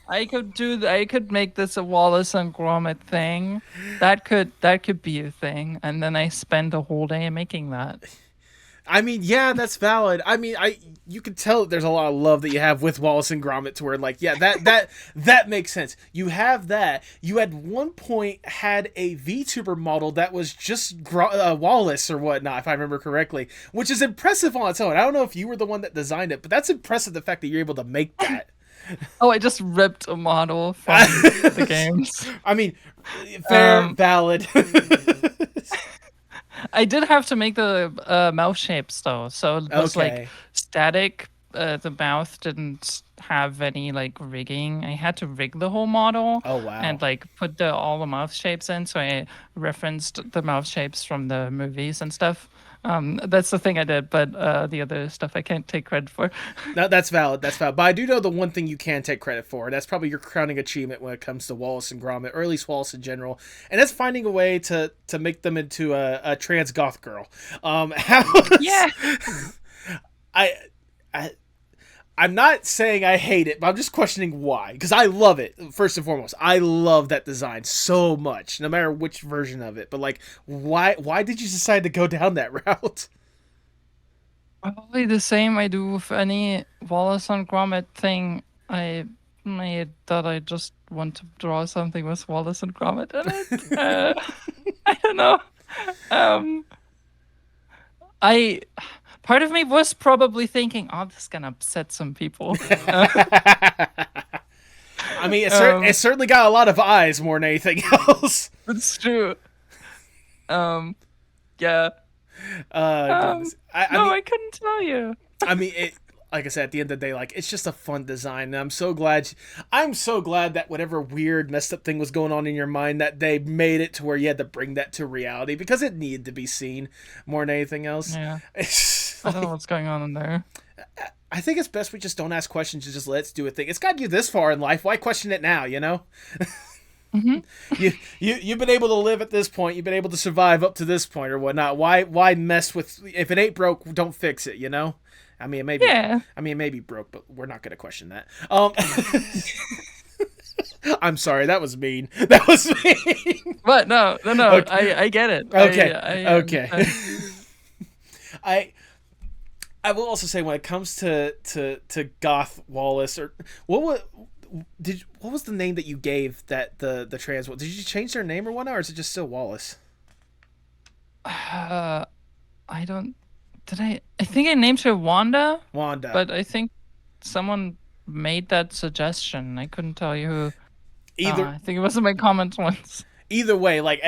I could make this a Wallace and Gromit thing. That could be a thing. And then I spent the whole day making that. I mean, yeah, that's valid. I mean, you can tell that there's a lot of love that you have with Wallace and Gromit, to where like, yeah, that makes sense. You have that. You at one point had a VTuber model that was just Wallace or whatnot, if I remember correctly, which is impressive on its own. I don't know if you were the one that designed it, but that's impressive, the fact that you're able to make that. Oh, I just ripped a model from the games. I mean, fair, valid. I did have to make the mouth shapes though, so it was like static. The mouth didn't have any like rigging. I had to rig the whole model. Oh wow! And like put all the mouth shapes in. So I referenced the mouth shapes from the movies and stuff. That's the thing I did, but the other stuff I can't take credit for. No, that's valid. That's valid. But I do know the one thing you can take credit for. That's probably your crowning achievement when it comes to Wallace and Gromit, or at least Wallace in general, and that's finding a way to make them into a trans goth girl. Yeah. I'm not saying I hate it, but I'm just questioning why. Because I love it, first and foremost. I love that design so much, no matter which version of it. But, like, why did you decide to go down that route? Probably the same I do with any Wallace and Gromit thing. I made that I just want to draw something with Wallace and Gromit in it. I don't know. Part of me was probably thinking, oh, this is going to upset some people. I mean, it certainly got a lot of eyes more than anything else. It's true. Yeah. I couldn't tell you. I mean, like I said, at the end of the day, like, it's just a fun design. And I'm so glad that whatever weird messed up thing was going on in your mind, that they made it to where you had to bring that to reality, because it needed to be seen more than anything else. Yeah. I don't know what's going on in there. I think it's best we just don't ask questions and just let's do a thing. It's got you this far in life. Why question it now, you know? Mm-hmm. You've been able to live at this point. You've been able to survive up to this point or whatnot. Why mess with, if it ain't broke, don't fix it, you know? I mean, it may be broke, but we're not going to question that. I'm sorry, that was mean. That was mean. But no. Okay. I get it. Okay. Okay. I will also say, when it comes to Goth Wallace, or what was the name that you gave that the trans one? Did you change their name or whatnot, or is it just still Wallace? I don't. Did I? I think I named her Wanda. Wanda. But I think someone made that suggestion. I couldn't tell you who. I think it was in my comments once. Either way, like,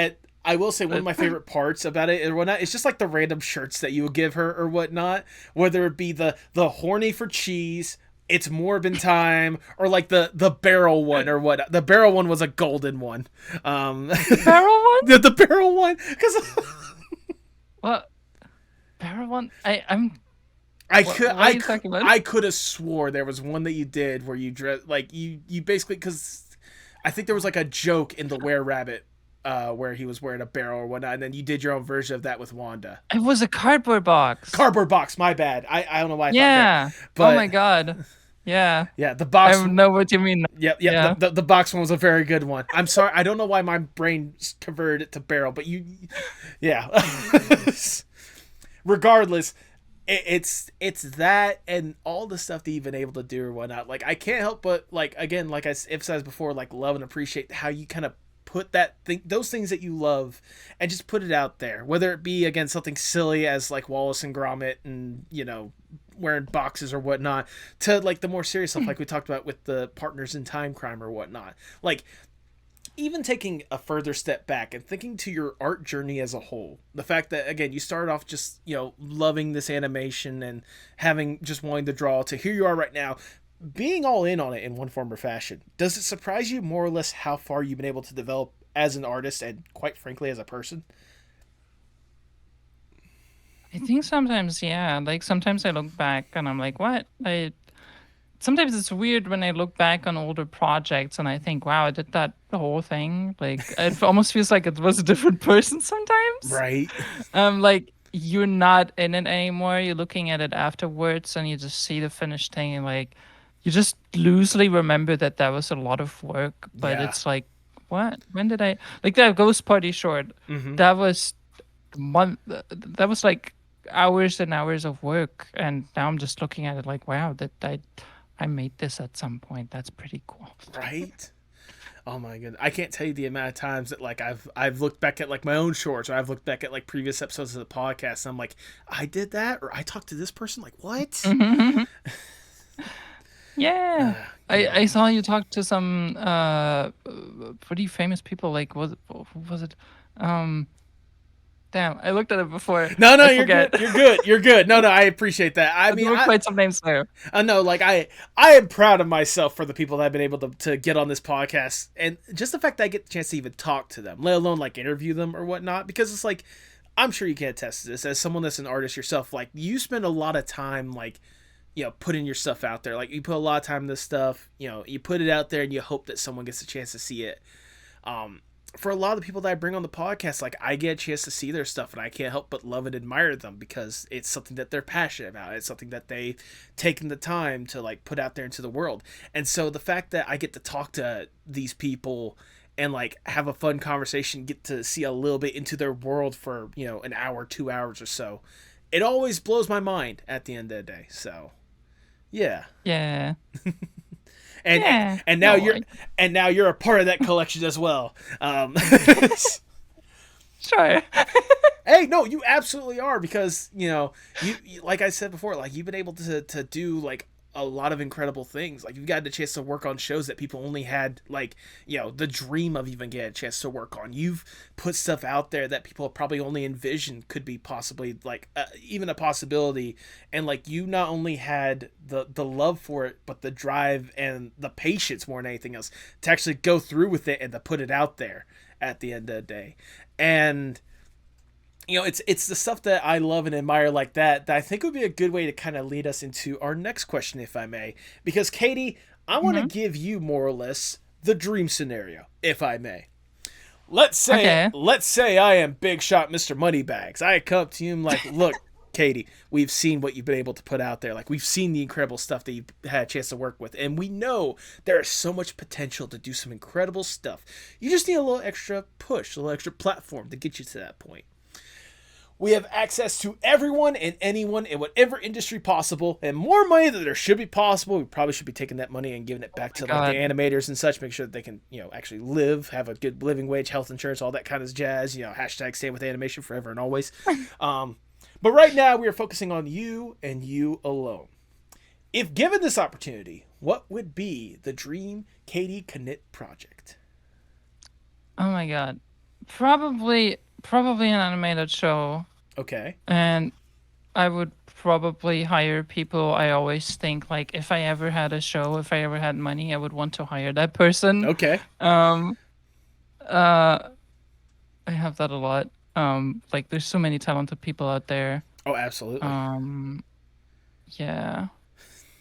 I will say, one of my favorite parts about it or whatnot, it's just like the random shirts that you would give her or whatnot, whether it be the horny for cheese, it's Morbin time, or like the barrel one or what. The barrel one was a golden one. The barrel one? The barrel one? Because what? Barrel one? I could have swore there was one that you did where you dress like you basically, because I think there was like a joke in the Were Rabbit where he was wearing a barrel or whatnot, and then you did your own version of that with Wanda. It was a cardboard box. Cardboard box, my bad. I don't know why I thought that. But, oh my god. Yeah. Yeah, the box. I know what you mean. Yep. Yeah. The box one was a very good one. I'm sorry, I don't know why my brain converted it to barrel, but yeah. Regardless, it's that and all the stuff that you've been able to do or whatnot. Like, I can't help but, like, again, like I emphasized before, like, love and appreciate how you kind of put those things that you love and just put it out there, whether it be, again, something silly as like Wallace and Gromit and, you know, wearing boxes or whatnot, to like the more serious stuff like we talked about with the Partners in Time crime or whatnot. Like, even taking a further step back and thinking to your art journey as a whole, the fact that, again, you started off just, you know, loving this animation and just wanting to draw, to here you are right now being all in on it in one form or fashion. Does it surprise you more or less how far you've been able to develop as an artist and, quite frankly, as a person? I think sometimes, yeah. Like, sometimes I look back and I'm like, what? Sometimes it's weird when I look back on older projects and I think, wow, I did that the whole thing. Like, it almost feels like it was a different person sometimes. Right. Like, you're not in it anymore. You're looking at it afterwards and you just see the finished thing and, like, you just loosely remember that was a lot of work. But it's like, what? When did I... Like, that Ghost Party short, that was like hours and hours of work. And now I'm just looking at it like, wow, I made this at some point. That's pretty cool. Right? Oh my goodness. I can't tell you the amount of times that, like, I've looked back at, like, my own shorts, or I've looked back at, like, previous episodes of the podcast, and I'm like, I did that? Or I talked to this person? Like, what? Yeah. I saw you talk to some pretty famous people. Like, who was it? Damn, I looked at it before. No, you're good. You're good. No, I appreciate that. I mean, I quite some names there. I know, like, I am proud of myself for the people that I've been able to get on this podcast, and just the fact that I get the chance to even talk to them, let alone like interview them or whatnot, because it's like, I'm sure you can attest to this as someone that's an artist yourself. Like, you spend a lot of time, like, you know, putting your stuff out there. Like, you put a lot of time in this stuff, you know, you put it out there and you hope that someone gets a chance to see it. For a lot of the people that I bring on the podcast, like, I get a chance to see their stuff and I can't help but love and admire them because it's something that they're passionate about. It's something that they've taken the time to, like, put out there into the world. And so the fact that I get to talk to these people and, like, have a fun conversation, get to see a little bit into their world for, you know, an hour, 2 hours or so, it always blows my mind at the end of the day. So, yeah. Yeah. And now you're a part of that collection as well. Sure. Hey, no, you absolutely are, because, you know, you like I said before, like, you've been able to do, like, a lot of incredible things. Like, you've got a chance to work on shows that people only had, like, the dream of even getting a chance to work on. You've put stuff out there that people probably only envisioned could be possibly, like, even a possibility. And, like, you not only had the love for it, but the drive and the patience more than anything else to actually go through with it and to put it out there at the end of the day. And it's the stuff that I love and admire like that I think would be a good way to kind of lead us into our next question, if I may. Because, Katie, I want to give you more or less the dream scenario, if I may. Let's say I am Big Shot Mr. Moneybags. I come to you and like, look, Katie, we've seen what you've been able to put out there. Like, we've seen the incredible stuff that you've had a chance to work with, and we know there is so much potential to do some incredible stuff. You just need a little extra push, a little extra platform to get you to that point. We have access to everyone and anyone in whatever industry possible, and more money than there should be possible. We probably should be taking that money and giving it back to like the animators and such, make sure that they can, actually live, have a good living wage, health insurance, all that kind of jazz. Hashtag stay with animation forever and always. But right now we are focusing on you and you alone. If given this opportunity, what would be the dream Kati Knitt project? Oh my god, probably an animated show. Okay. And I would probably hire people. I always think, like, if I ever had a show, if I ever had money, I would want to hire that person. Okay. I have that a lot. Like, there's so many talented people out there. Oh, absolutely. Yeah.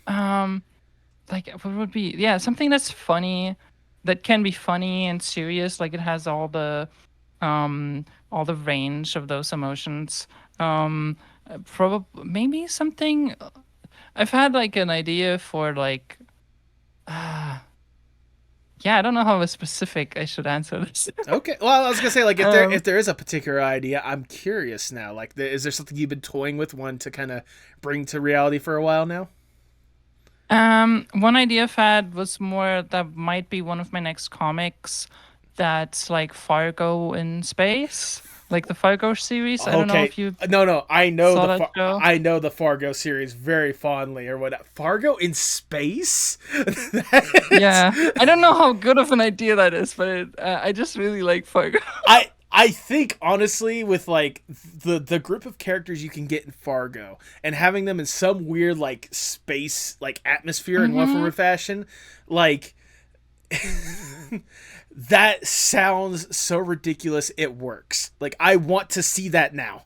Like, what would be, something that's funny, that can be funny and serious. Like, it has all the range of those emotions. Probably maybe something. I've had like an idea for like. I don't know how specific I should answer this. Okay, well, I was gonna say, like, if there is a particular idea, I'm curious now. Like, is there something you've been toying with, one to kind of bring to reality for a while now? One idea I've had was more that might be one of my next comics. That's like Fargo in space, like the Fargo series. I don't know if you. No, I know I know the Fargo series very fondly, or what? Fargo in space? Yeah, I don't know how good of an idea that is, but I just really like Fargo. I think, honestly, with like the group of characters you can get in Fargo and having them in some weird like space like atmosphere in one form or fashion, like. That sounds so ridiculous, it works. Like, I want to see that now.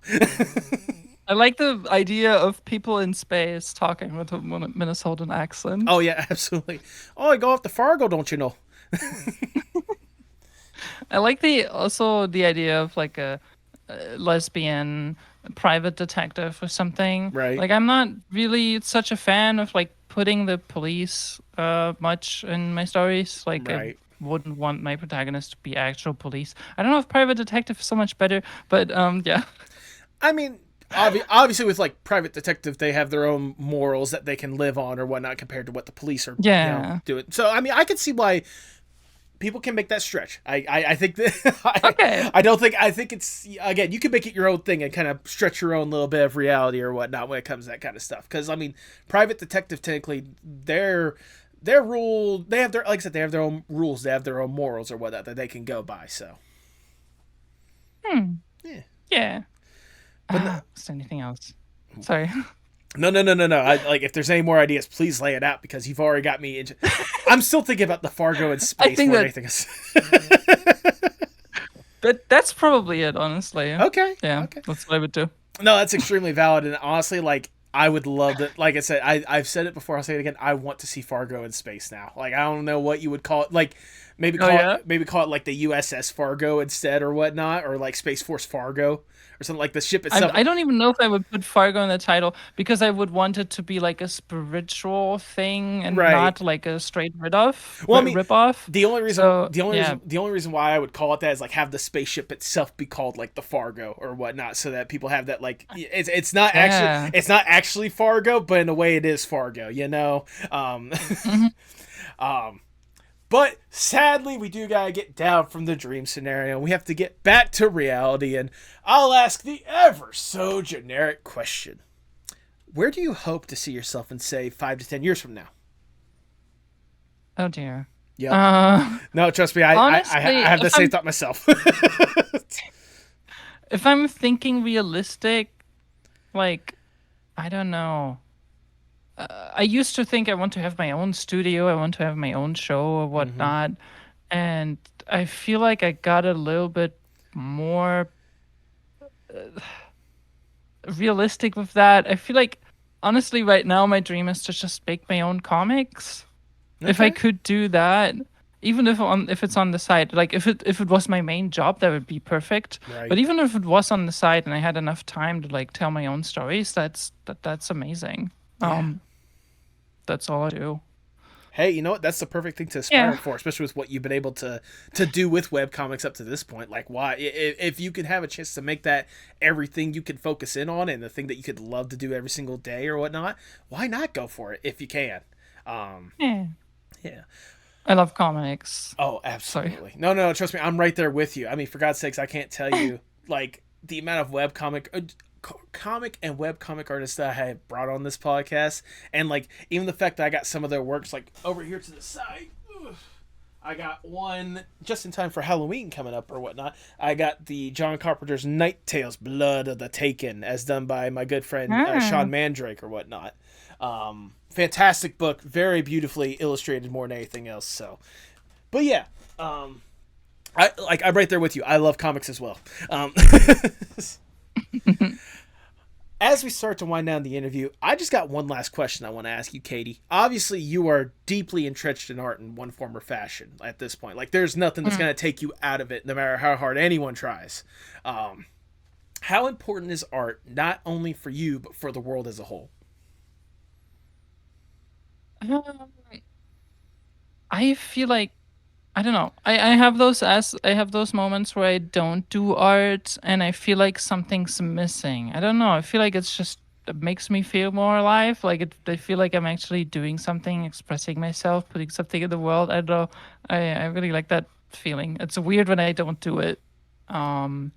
I like the idea of people in space talking with a Minnesotan accent. Oh, yeah, absolutely. Oh, I go off to Fargo, don't you know? I like the idea of like a lesbian private detective or something. Right. Like, I'm not really such a fan of like putting the police much in my stories. Like, right. I wouldn't want my protagonist to be actual police. I don't know if private detective is so much better, but yeah. I mean, obviously with like private detective, they have their own morals that they can live on or whatnot compared to what the police are doing. So I mean, I could see why people can make that stretch. I think that okay. I think it's, again, you can make it your own thing and kind of stretch your own little bit of reality or whatnot when it comes to that kind of stuff. Because I mean, private detective, technically, their rule, they have their, like I said, they have their own rules, they have their own morals or whatnot that they can go by. So yeah. But is there anything else? Sorry. No. Like, if there's any more ideas, please lay it out, because you've already got me into. I'm still thinking about the Fargo in space more than anything else. That's probably it, honestly. Okay. Yeah. Okay. That's what I would do. No, that's extremely valid, and honestly, like, I would love that. Like I said, I've said it before, I'll say it again. I want to see Fargo in space now. Like, I don't know what you would call it. Like, maybe call it like the USS Fargo instead or whatnot, or like Space Force Fargo or something, like the ship itself. I don't even know if I would put Fargo in the title, because I would want it to be like a spiritual thing and not like a straight rip-off. Well, I mean, rip-off. The only reason why I would call it that is like have the spaceship itself be called like the Fargo or whatnot, so that people have that, like, it's not actually Fargo, but in a way it is Fargo, you know. But sadly, we do gotta get down from the dream scenario. We have to get back to reality, and I'll ask the ever so generic question. Where do you hope to see yourself in, say, 5 to 10 years from now? Oh dear. Yep. No, trust me, I Honestly, have the same thought myself. if I'm thinking realistic, like, I don't know. I used to think I want to have my own studio, I want to have my own show or whatnot, and I feel like I got a little bit more realistic with that. I feel like, honestly, right now my dream is to just make my own comics. If I Okay. could do that, even if it's on the side, like if it was my main job, that would be perfect. Right. But even if it was on the side and I had enough time to like tell my own stories, that's amazing. Yeah. That's all I do. Hey, you know what? That's the perfect thing to aspire Yeah. for, especially with what you've been able to do with webcomics up to this point. Like, why? If you could have a chance to make that everything you could focus in on and the thing that you could love to do every single day or whatnot, why not go for it if you can? Um, Yeah. yeah. I love comics. Oh, Sorry. absolutely. No, no, trust me, I'm right there with you. I mean, for God's sakes, I can't tell you like the amount of comic and webcomic artists that I have brought on this podcast, and like even the fact that I got some of their works like over here to the side. I got one just in time for Halloween coming up or whatnot. I got the John Carpenter's Night Tales, Blood of the Taken, as done by my good friend Sean Mandrake or whatnot. Fantastic book, very beautifully illustrated more than anything else. So, but yeah, I'm right there with you. I love comics as well. As we start to wind down the interview, I just got one last question I want to ask you, Katie. Obviously, you are deeply entrenched in art in one form or fashion at this point. Like, there's nothing that's going to take you out of it, no matter how hard anyone tries. How important is art, not only for you, but for the world as a whole? Um, I feel like I don't know. I have those moments where I don't do art and I feel like something's missing. I don't know. I feel like it makes me feel more alive. I feel like I'm actually doing something, expressing myself, putting something in the world. I don't know. I really like that feeling. It's weird when I don't do it. Um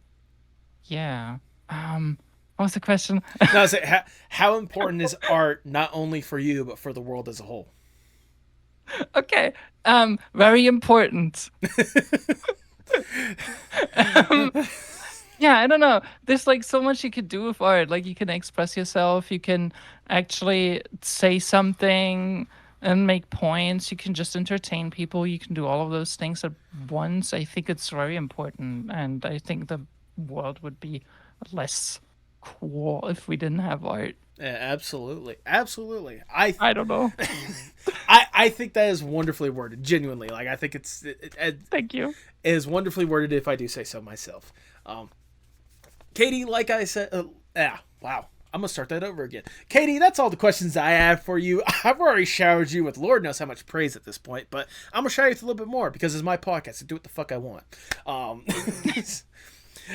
yeah. What was the question? No, I say, how important is art, not only for you, but for the world as a whole? Okay. Very important. um, yeah, I don't know. There's like so much you could do with art. Like you can express yourself, you can actually say something and make points, you can just entertain people, you can do all of those things at once. I think it's very important, and I think the world would be less cool if we didn't have art. Yeah, absolutely, absolutely. I don't know. I think that is wonderfully worded. Genuinely, like I think it Thank you. is wonderfully worded. If I do say so myself, Katie, like I said, wow. I'm gonna start that over again. Katie, that's all the questions I have for you. I've already showered you with Lord knows how much praise at this point, but I'm gonna shower you with a little bit more because it's my podcast. I do what the fuck I want.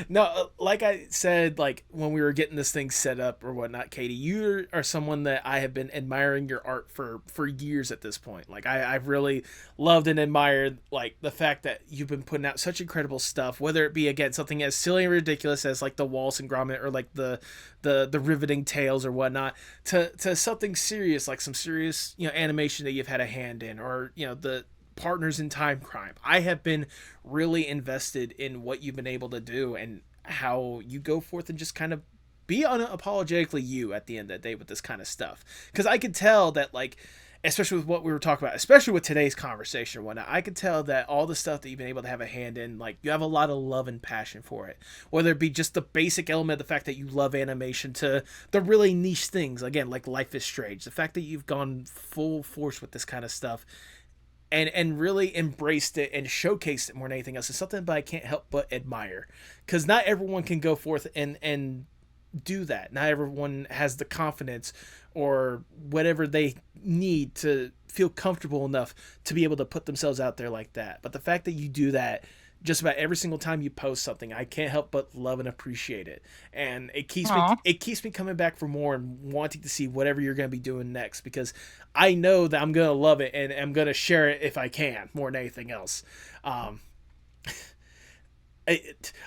No, like I said, like when we were getting this thing set up or whatnot, Katie, you are someone that I have been admiring your art for years at this point. Like I've really loved and admired like the fact that you've been putting out such incredible stuff, whether it be again something as silly and ridiculous as like the Wallace and Gromit or like the riveting tales or whatnot, to something serious like some serious animation that you've had a hand in, or the partners in time crime. I have been really invested in what you've been able to do and how you go forth and just kind of be unapologetically you at the end of the day with this kind of stuff. Because I could tell that, like, especially with what we were talking about, especially with today's conversation and whatnot, I could tell that all the stuff that you've been able to have a hand in, like, you have a lot of love and passion for it. Whether it be just the basic element of the fact that you love animation to the really niche things, again, like Life is Strange. The fact that you've gone full force with this kind of stuff and really embraced it and showcased it more than anything else is something that I can't help but admire, because not everyone can go forth and do that. Not everyone has the confidence or whatever they need to feel comfortable enough to be able to put themselves out there like that. But the fact that you do that just about every single time you post something, I can't help but love and appreciate it. And it keeps me coming back for more and wanting to see whatever you're going to be doing next, because I know that I'm going to love it and I'm going to share it if I can more than anything else. I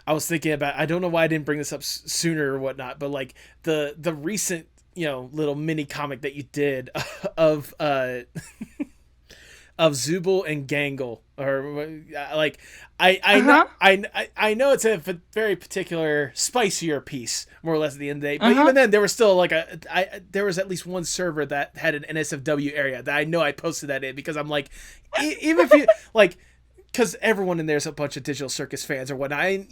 was thinking about, I don't know why I didn't bring this up sooner or whatnot, but like the recent little mini comic that you did of of Zubul and Gangle, or like I know it's a very particular spicier piece, more or less at the end of the day. But even then, there was still like there was at least one server that had an NSFW area that I know I posted that in, because I'm like, even if you like. Because everyone in there is a bunch of Digital Circus fans or whatnot. I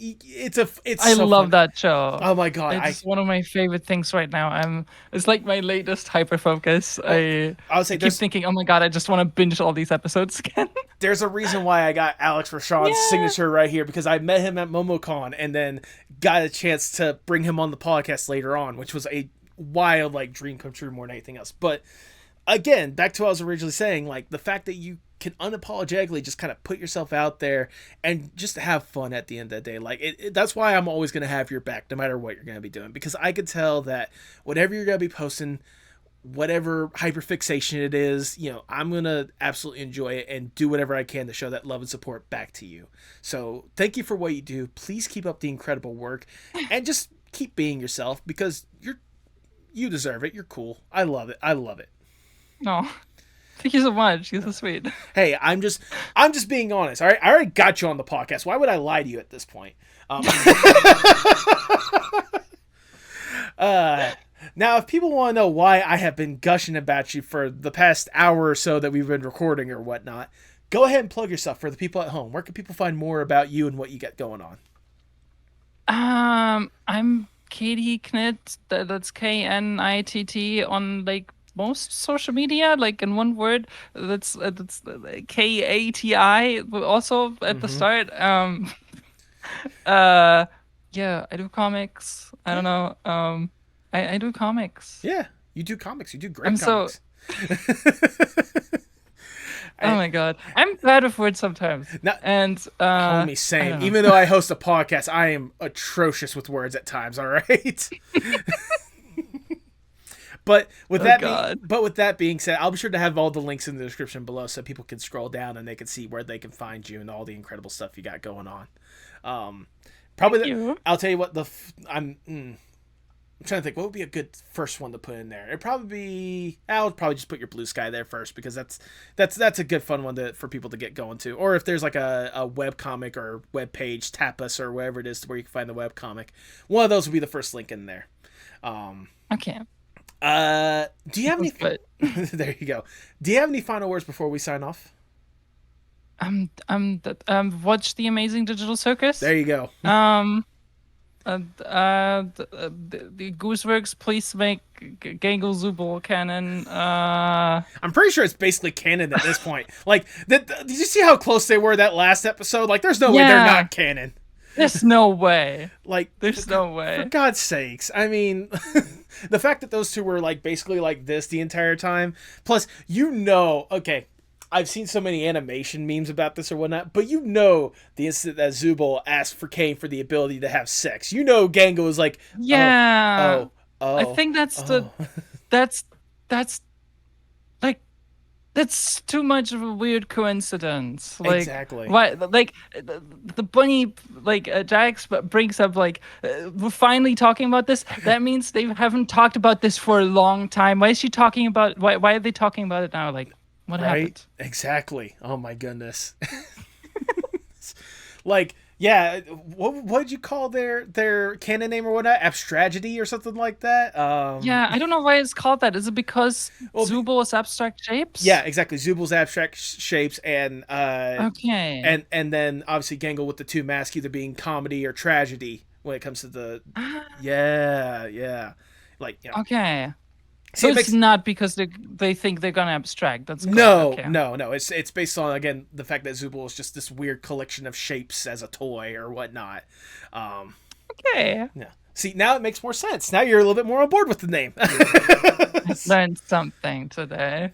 love that show. Oh my god, it's one of my favorite things right now. It's like my latest hyper focus. I keep thinking, oh my god, I just want to binge all these episodes again. There's a reason why I got Alex Rashawn's signature right here, because I met him at MomoCon and then got a chance to bring him on the podcast later on, which was a wild dream come true more than anything else. But again, back to what I was originally saying, the fact that you can unapologetically just kind of put yourself out there and just have fun at the end of the day. That's why I'm always going to have your back no matter what you're going to be doing, because I could tell that whatever you're going to be posting, whatever hyperfixation it is, I'm going to absolutely enjoy it and do whatever I can to show that love and support back to you. So thank you for what you do. Please keep up the incredible work and just keep being yourself, because you deserve it. You're cool. I love it. No. Thank you so much. You're so sweet. Hey, I'm just being honest. All right, I already got you on the podcast. Why would I lie to you at this point? Now, if people want to know why I have been gushing about you for the past hour or so that we've been recording or whatnot, go ahead and plug yourself for the people at home. Where can people find more about you and what you got going on? I'm Kati Knitt. That's Knitt on most social media, in one word. That's Kati also at the start. Yeah, I do comics. I don't know. I do comics. Yeah, you do comics. You do great comics. Oh my god, I'm bad with words sometimes. Homie, same. Even though I host a podcast, I am atrocious with words at times. All right. But with that being said, I'll be sure to have all the links in the description below so people can scroll down and they can see where they can find you and all the incredible stuff you got going on. I'll tell you what, I'm trying to think what would be a good first one to put in there. I'll probably just put your Blue Sky there first, because that's a good fun one for people to get going to. Or if there's a web comic or web page, Tapas or wherever it is where you can find the web comic, one of those would be the first link in there. Okay. Do you have any? There you go. Do you have any final words before we sign off? Watch The Amazing Digital Circus. There you go. The Gooseworks, please make Gangle Zubul canon. I'm pretty sure it's basically canon at this point. Did you see how close they were that last episode? There's no way they're not canon. There's no way. There's no way. For God's sakes. I mean, the fact that those two were basically like this the entire time. Plus, okay, I've seen so many animation memes about this or whatnot, but the instant that Zubul asked for Kane for the ability to have sex, Gango was like, yeah. Oh. I think that's that's too much of a weird coincidence. Exactly. Why? The bunny, Jax brings up we're finally talking about this. That means they haven't talked about this for a long time. Why is she talking about? Why are they talking about it now? What happened? Exactly. Oh my goodness. Yeah, what did you call their canon name or whatnot? Abstragedy or something like that? Yeah, I don't know why it's called that. Is it because Zubul is abstract shapes? Yeah, exactly. Zubul's abstract shapes and okay. And then obviously Gangle with the two masks either being comedy or tragedy when it comes to the yeah. Okay. So it's not because they think they're gonna abstract. That's cool. No. Okay. No. It's based on, again, the fact that Zubul is just this weird collection of shapes as a toy or whatnot. Okay. Yeah. See, now it makes more sense. Now you're a little bit more on board with the name. I learned something today.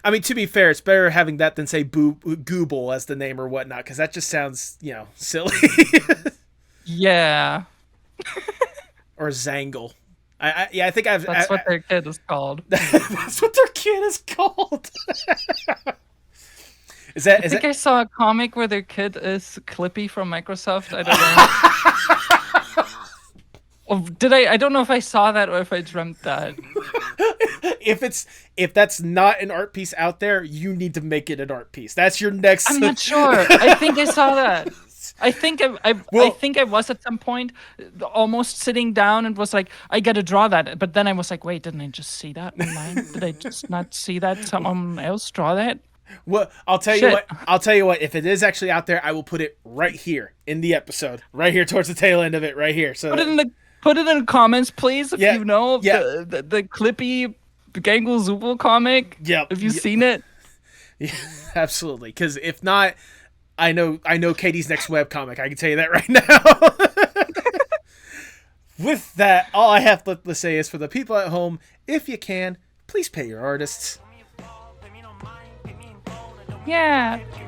I mean, to be fair, it's better having that than say Gooble as the name or whatnot, because that just sounds, silly. Yeah. Or Zangle. I think That's what their kid is called. That's what their kid is called. I think I saw a comic where their kid is Clippy from Microsoft. I don't know. Oh, did I? I don't know if I saw that or if I dreamt that. If that's not an art piece out there, you need to make it an art piece. That's your next. I'm not sure. I think I saw that. I think I Well, think I was at some point almost sitting down and was like, I gotta draw that. But then I was like, wait, didn't I just see that online? Did I just not see that someone else draw that? well, I'll tell you Shit. what. I'll tell you what. If it is actually out there, I will put it right here in the episode, right here towards the tail end of it, right here. So Put it in the comments, please, if Yeah, you know yeah. the Clippy Gangle Zooble comic. Yep, If you've yep. seen it. Yeah, absolutely. Because if not, I know Katie's next webcomic. I can tell you that right now. With that, all I have to say is for the people at home, if you can, please pay your artists. Yeah. Tell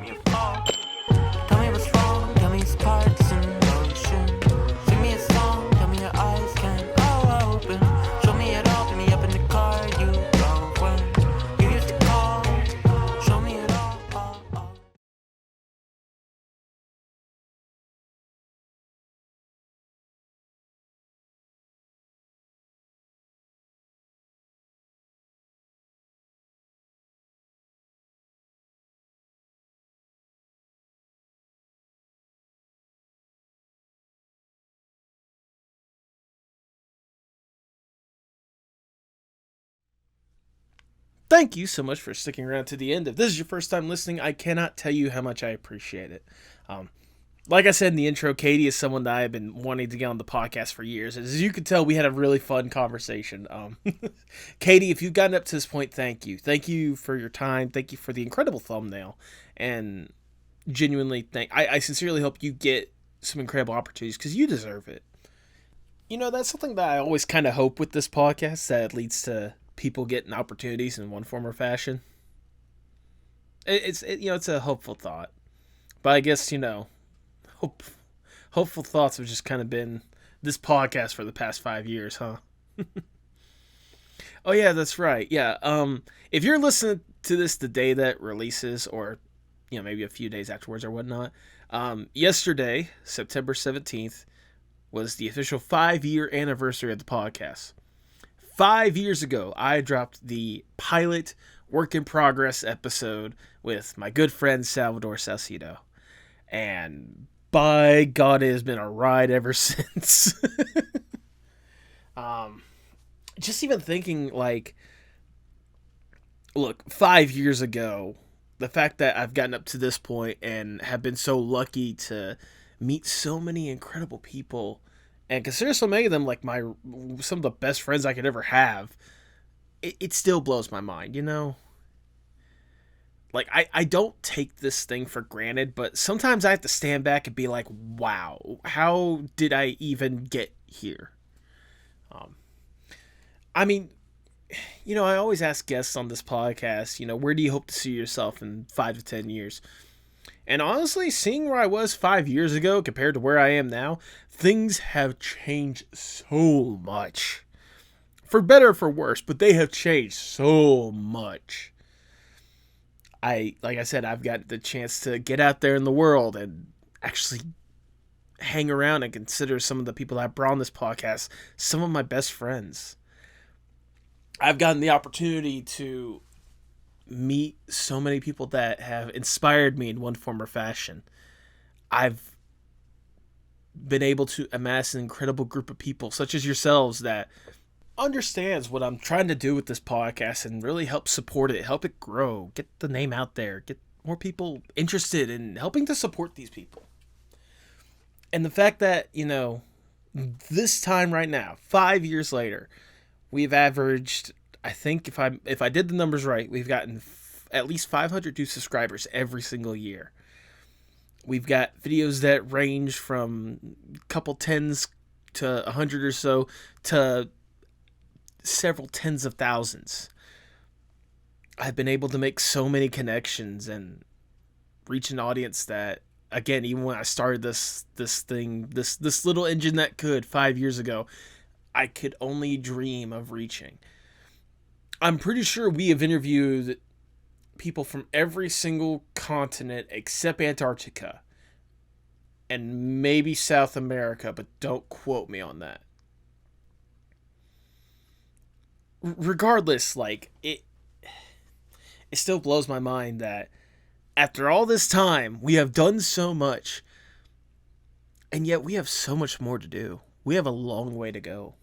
me what's wrong, tell me it's parts in motion. Sing me a song, tell me your eyes can all open. Show me it all, pick me up in the car you drove when you used to call. Show me it all. Thank you so much for sticking around to the end. If this is your first time listening, I cannot tell you how much I appreciate it. Like I said in the intro, Katie is someone that I've been wanting to get on the podcast for years. As you can tell, we had a really fun conversation. Katie, if you've gotten up to this point, thank you. Thank you for your time. Thank you for the incredible thumbnail. And genuinely, I sincerely hope you get some incredible opportunities because you deserve it. You know, that's something that I always kind of hope with this podcast, that it leads to people getting opportunities in one form or fashion. It's a hopeful thought. But I guess, hopeful thoughts have just kind of been this podcast for the past 5 years, huh? Oh yeah, that's right. Yeah. If you're listening to this the day that releases, or maybe a few days afterwards or whatnot, yesterday, September 17th, was the official 5-year anniversary of the podcast. 5 years ago, I dropped the pilot work in progress episode with my good friend Salvador Salcido. And by God, it has been a ride ever since. Just even thinking, like, look, 5 years ago, the fact that I've gotten up to this point and have been so lucky to meet so many incredible people and consider so many of them like some of the best friends I could ever have, it still blows my mind, Like, I don't take this thing for granted, but sometimes I have to stand back and be like, wow, how did I even get here? I mean, I always ask guests on this podcast, where do you hope to see yourself in 5 to 10 years? And honestly, seeing where I was 5 years ago compared to where I am now, things have changed so much. For better or for worse, but they have changed so much. Like I said, I've got the chance to get out there in the world and actually hang around and consider some of the people that I brought on this podcast some of my best friends. I've gotten the opportunity to meet so many people that have inspired me in one form or fashion. I've been able to amass an incredible group of people, such as yourselves, that understands what I'm trying to do with this podcast and really help support it, help it grow, get the name out there, get more people interested in helping to support these people. And the fact that, this time right now, 5 years later, we've averaged, I think if I did the numbers right, we've gotten at least 500 new subscribers every single year. We've got videos that range from a couple tens to 100 or so to several tens of thousands. I've been able to make so many connections and reach an audience that, again, even when I started this little engine that could 5 years ago, I could only dream of reaching. I'm pretty sure we have interviewed people from every single continent except Antarctica and maybe South America, but don't quote me on that. regardless, like, it still blows my mind that after all this time, we have done so much, and yet we have so much more to do. We have a long way to go.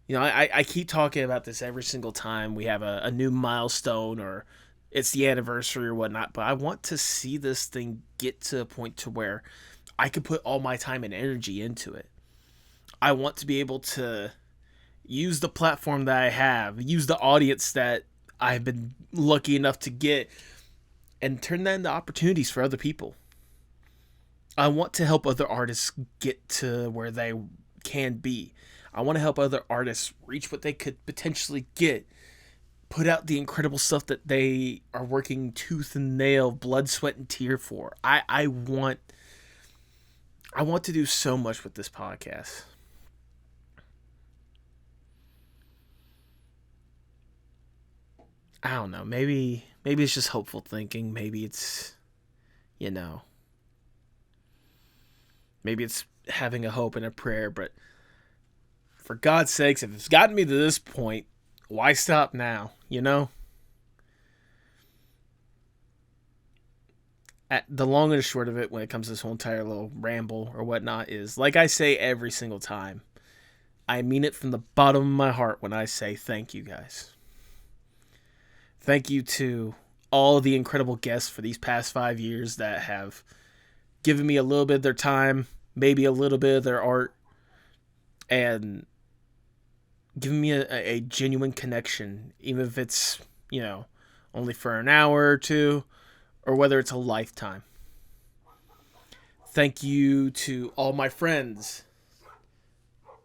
You know, I keep talking about this every single time we have a new milestone or it's the anniversary or whatnot, but I want to see this thing get to a point to where I can put all my time and energy into it. I want to be able to use the platform that I have, use the audience that I've been lucky enough to get, and turn that into opportunities for other people. I want to help other artists get to where they can be. I want to help other artists reach what they could potentially get, put out the incredible stuff that they are working tooth and nail, blood, sweat, and tear for. I want to do so much with this podcast. I don't know. Maybe it's just hopeful thinking. Maybe it's, you know, maybe it's having a hope and a prayer, but for God's sakes, if it's gotten me to this point, why stop now, you know? At the long and the short of it, when it comes to this whole entire little ramble or whatnot, is, like I say every single time, I mean it from the bottom of my heart when I say thank you guys. Thank you to all the incredible guests for these past 5 years that have given me a little bit of their time, maybe a little bit of their art, and giving me a genuine connection, even if it's, you know, only for an hour or two, or whether it's a lifetime. Thank you to all my friends,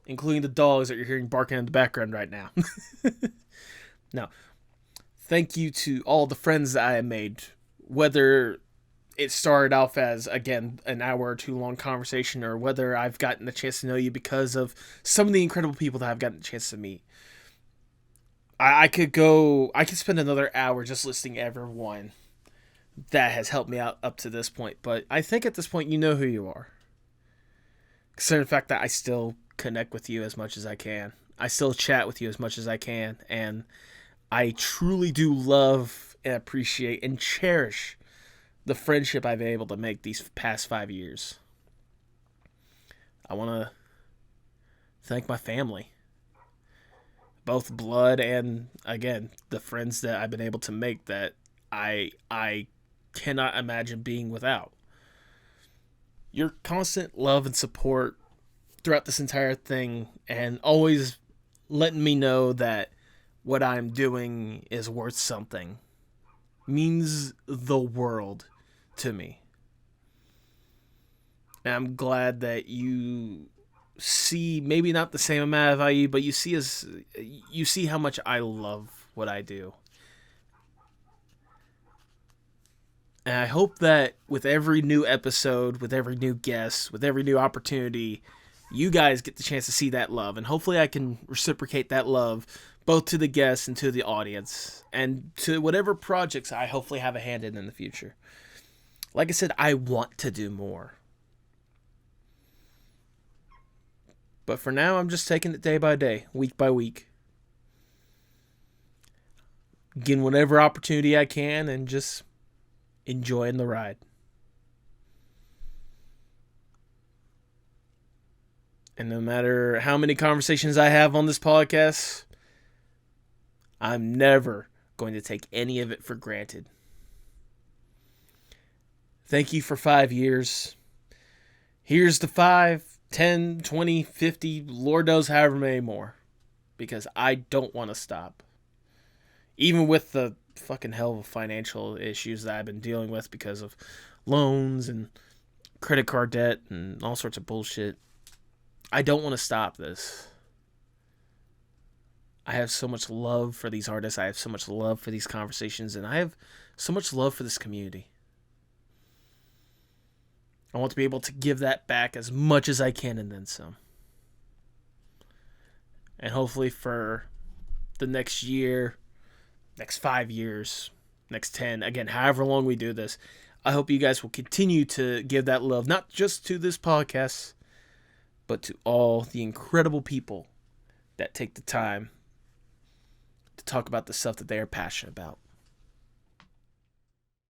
including the dogs that you're hearing barking in the background right now. No. Thank you to all the friends that I have made, whether it started off as, again, an hour or two long conversation, or whether I've gotten the chance to know you because of some of the incredible people that I've gotten the chance to meet. I could spend another hour just listing everyone that has helped me out up to this point, but I think at this point you know who you are. Considering the fact that I still connect with you as much as I can. I still chat with you as much as I can, and I truly do love and appreciate and cherish the friendship I've been able to make these past 5 years. I want to thank my family. Both blood and, again, the friends that I've been able to make that I cannot imagine being without. Your constant love and support throughout this entire thing, and always letting me know that what I'm doing is worth something, means the world to me. And I'm glad that you see maybe not the same amount of value, but you see how much I love what I do. And I hope that with every new episode, with every new guest, with every new opportunity, you guys get the chance to see that love. And hopefully I can reciprocate that love both to the guests and to the audience, and to whatever projects I hopefully have a hand in the future. Like I said, I want to do more. But for now, I'm just taking it day by day, week by week. Getting whatever opportunity I can and just enjoying the ride. And no matter how many conversations I have on this podcast, I'm never going to take any of it for granted. Thank you for 5 years. Here's the 5, 10, 20, 50, Lord knows however many more. Because I don't want to stop. Even with the fucking hell of financial issues that I've been dealing with because of loans and credit card debt and all sorts of bullshit. I don't want to stop this. I have so much love for these artists. I have so much love for these conversations. And I have so much love for this community. I want to be able to give that back as much as I can and then some. And hopefully for the next year, next 5 years, next 10, again, however long we do this, I hope you guys will continue to give that love, not just to this podcast, but to all the incredible people that take the time to talk about the stuff that they are passionate about.